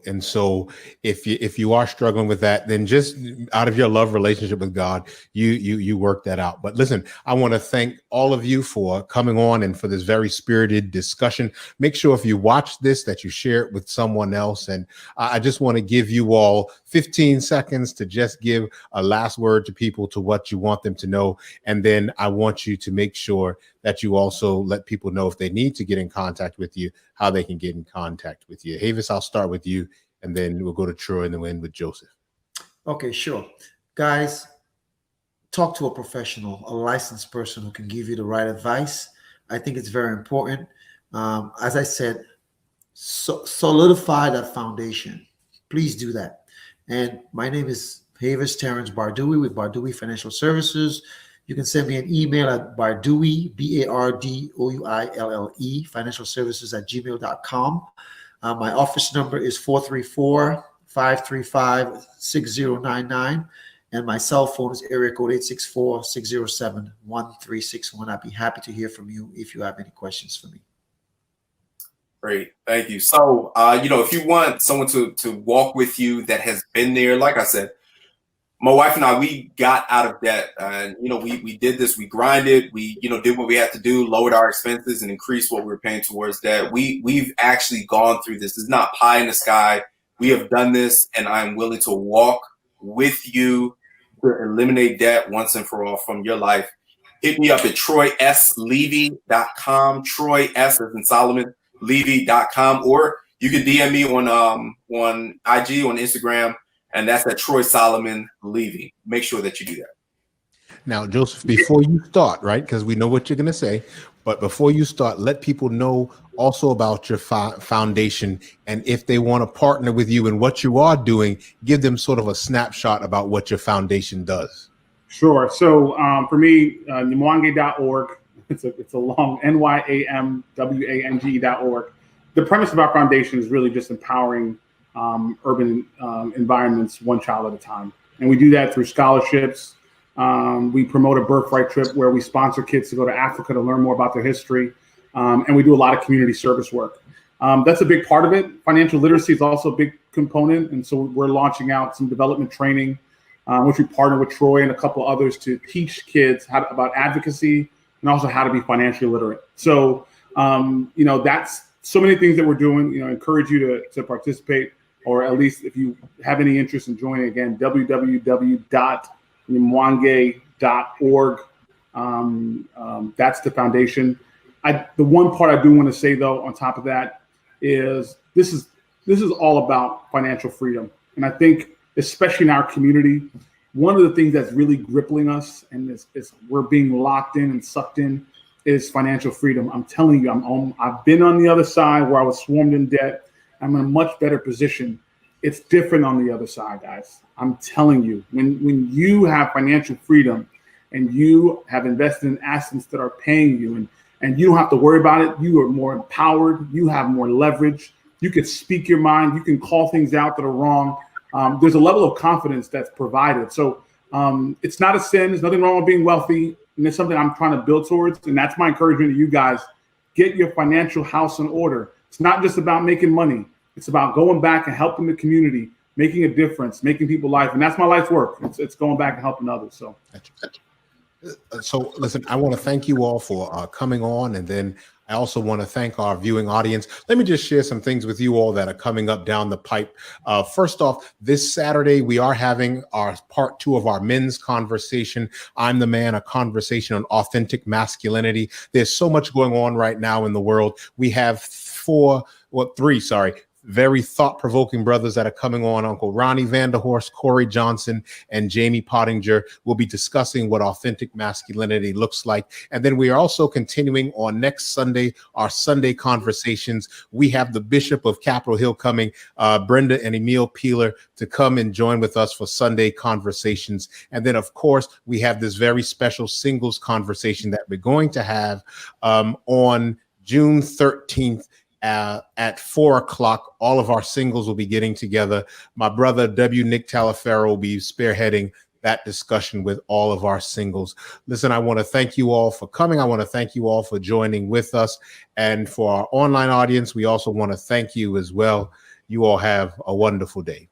And so if you are struggling with that, then just out of your love relationship with God, you work that out. But listen, I want to thank all of you for coming on and for this very spirited discussion. Make sure if you watch this that you share it with someone else. And I just want to give you all 15 seconds to just give a last word to people, to what you want them to know. And then I want you to make sure that you also let people know if they need to get in contact with you, how they can get in contact with you. Havis, I'll start with you, and then we'll go to Troy, and then we'll end with Joseph. Okay, sure. Guys, talk to a professional, a licensed person who can give you the right advice. I think it's very important. As I said, solidify that foundation. Please do that. And my name is Havis Terrence Bardui with Bardui Financial Services. You can send me an email at Bardouille, BARDOUILLE, financialservices@gmail.com. My office number is 434-535-6099. And my cell phone is area code 864-607-1361. I'd be happy to hear from you if you have any questions for me. Great. Thank you. So, if you want someone to walk with you that has been there, like I said, my wife and I, we got out of debt, and we did this. We grinded. We did what we had to do, lowered our expenses, and increased what we were paying towards debt. We've actually gone through this. It's not pie in the sky. We have done this, and I'm willing to walk with you to eliminate debt once and for all from your life. Hit me up at TroySLevy.com. Troy S as in Solomon Levy.com, or you can DM me on IG, on Instagram. And that's at Troy Solomon Levy. Make sure that you do that. Now, Joseph, before you start, right, because we know what you're going to say, but before you start, let people know also about your foundation. And if they want to partner with you in what you are doing, give them sort of a snapshot about what your foundation does. Sure. So for me, Nimwange.org, it's a long NYAMWANG.org. The premise of our foundation is really just empowering urban environments one child at a time. And we do that through scholarships. We promote a birthright trip where we sponsor kids to go to Africa to learn more about their history. And we do a lot of community service work. That's a big part of it. Financial literacy is also a big component. And so we're launching out some development training, which we partner with Troy and a couple others to teach kids about advocacy and also how to be financially literate. So, that's so many things that we're doing. I encourage you to participate, or at least if you have any interest in joining, again, www.nimwange.org. That's the foundation. The one part I do want to say, though, on top of that, is this is all about financial freedom. And I think, especially in our community, one of the things that's really gripping us and is we're being locked in and sucked in is financial freedom. I'm telling you, I've been on the other side where I was swarmed in debt. I'm in a much better position. It's different on the other side, guys. I'm telling you, when you have financial freedom and you have invested in assets that are paying you and you don't have to worry about it, you are more empowered, you have more leverage, you can speak your mind, you can call things out that are wrong. There's a level of confidence that's provided. So it's not a sin. There's nothing wrong with being wealthy. And it's something I'm trying to build towards. And that's my encouragement to you guys. Get your financial house in order. It's not just about making money. It's about going back and helping the community, making a difference, making people life. And that's my life's work. It's going back and helping others. So listen, I want to thank you all for coming on. And then I also want to thank our viewing audience. Let me just share some things with you all that are coming up down the pipe. First off, this Saturday, we are having our part 2 of our men's conversation. I'm the Man, a conversation on authentic masculinity. There's so much going on right now in the world. We have three, very thought-provoking brothers that are coming on. Uncle Ronnie Vanderhorst, Corey Johnson, and Jamie Pottinger will be discussing what authentic masculinity looks like. And then we are also continuing on next Sunday, our Sunday conversations. We have the Bishop of Capitol Hill coming, Brenda and Emil Peeler, to come and join with us for Sunday conversations. And then, of course, we have this very special singles conversation that we're going to have on June 13th. At 4:00, all of our singles will be getting together. My brother, Nick Talaferro, will be spearheading that discussion with all of our singles. Listen, I want to thank you all for coming. I want to thank you all for joining with us. And for our online audience, we also want to thank you as well. You all have a wonderful day.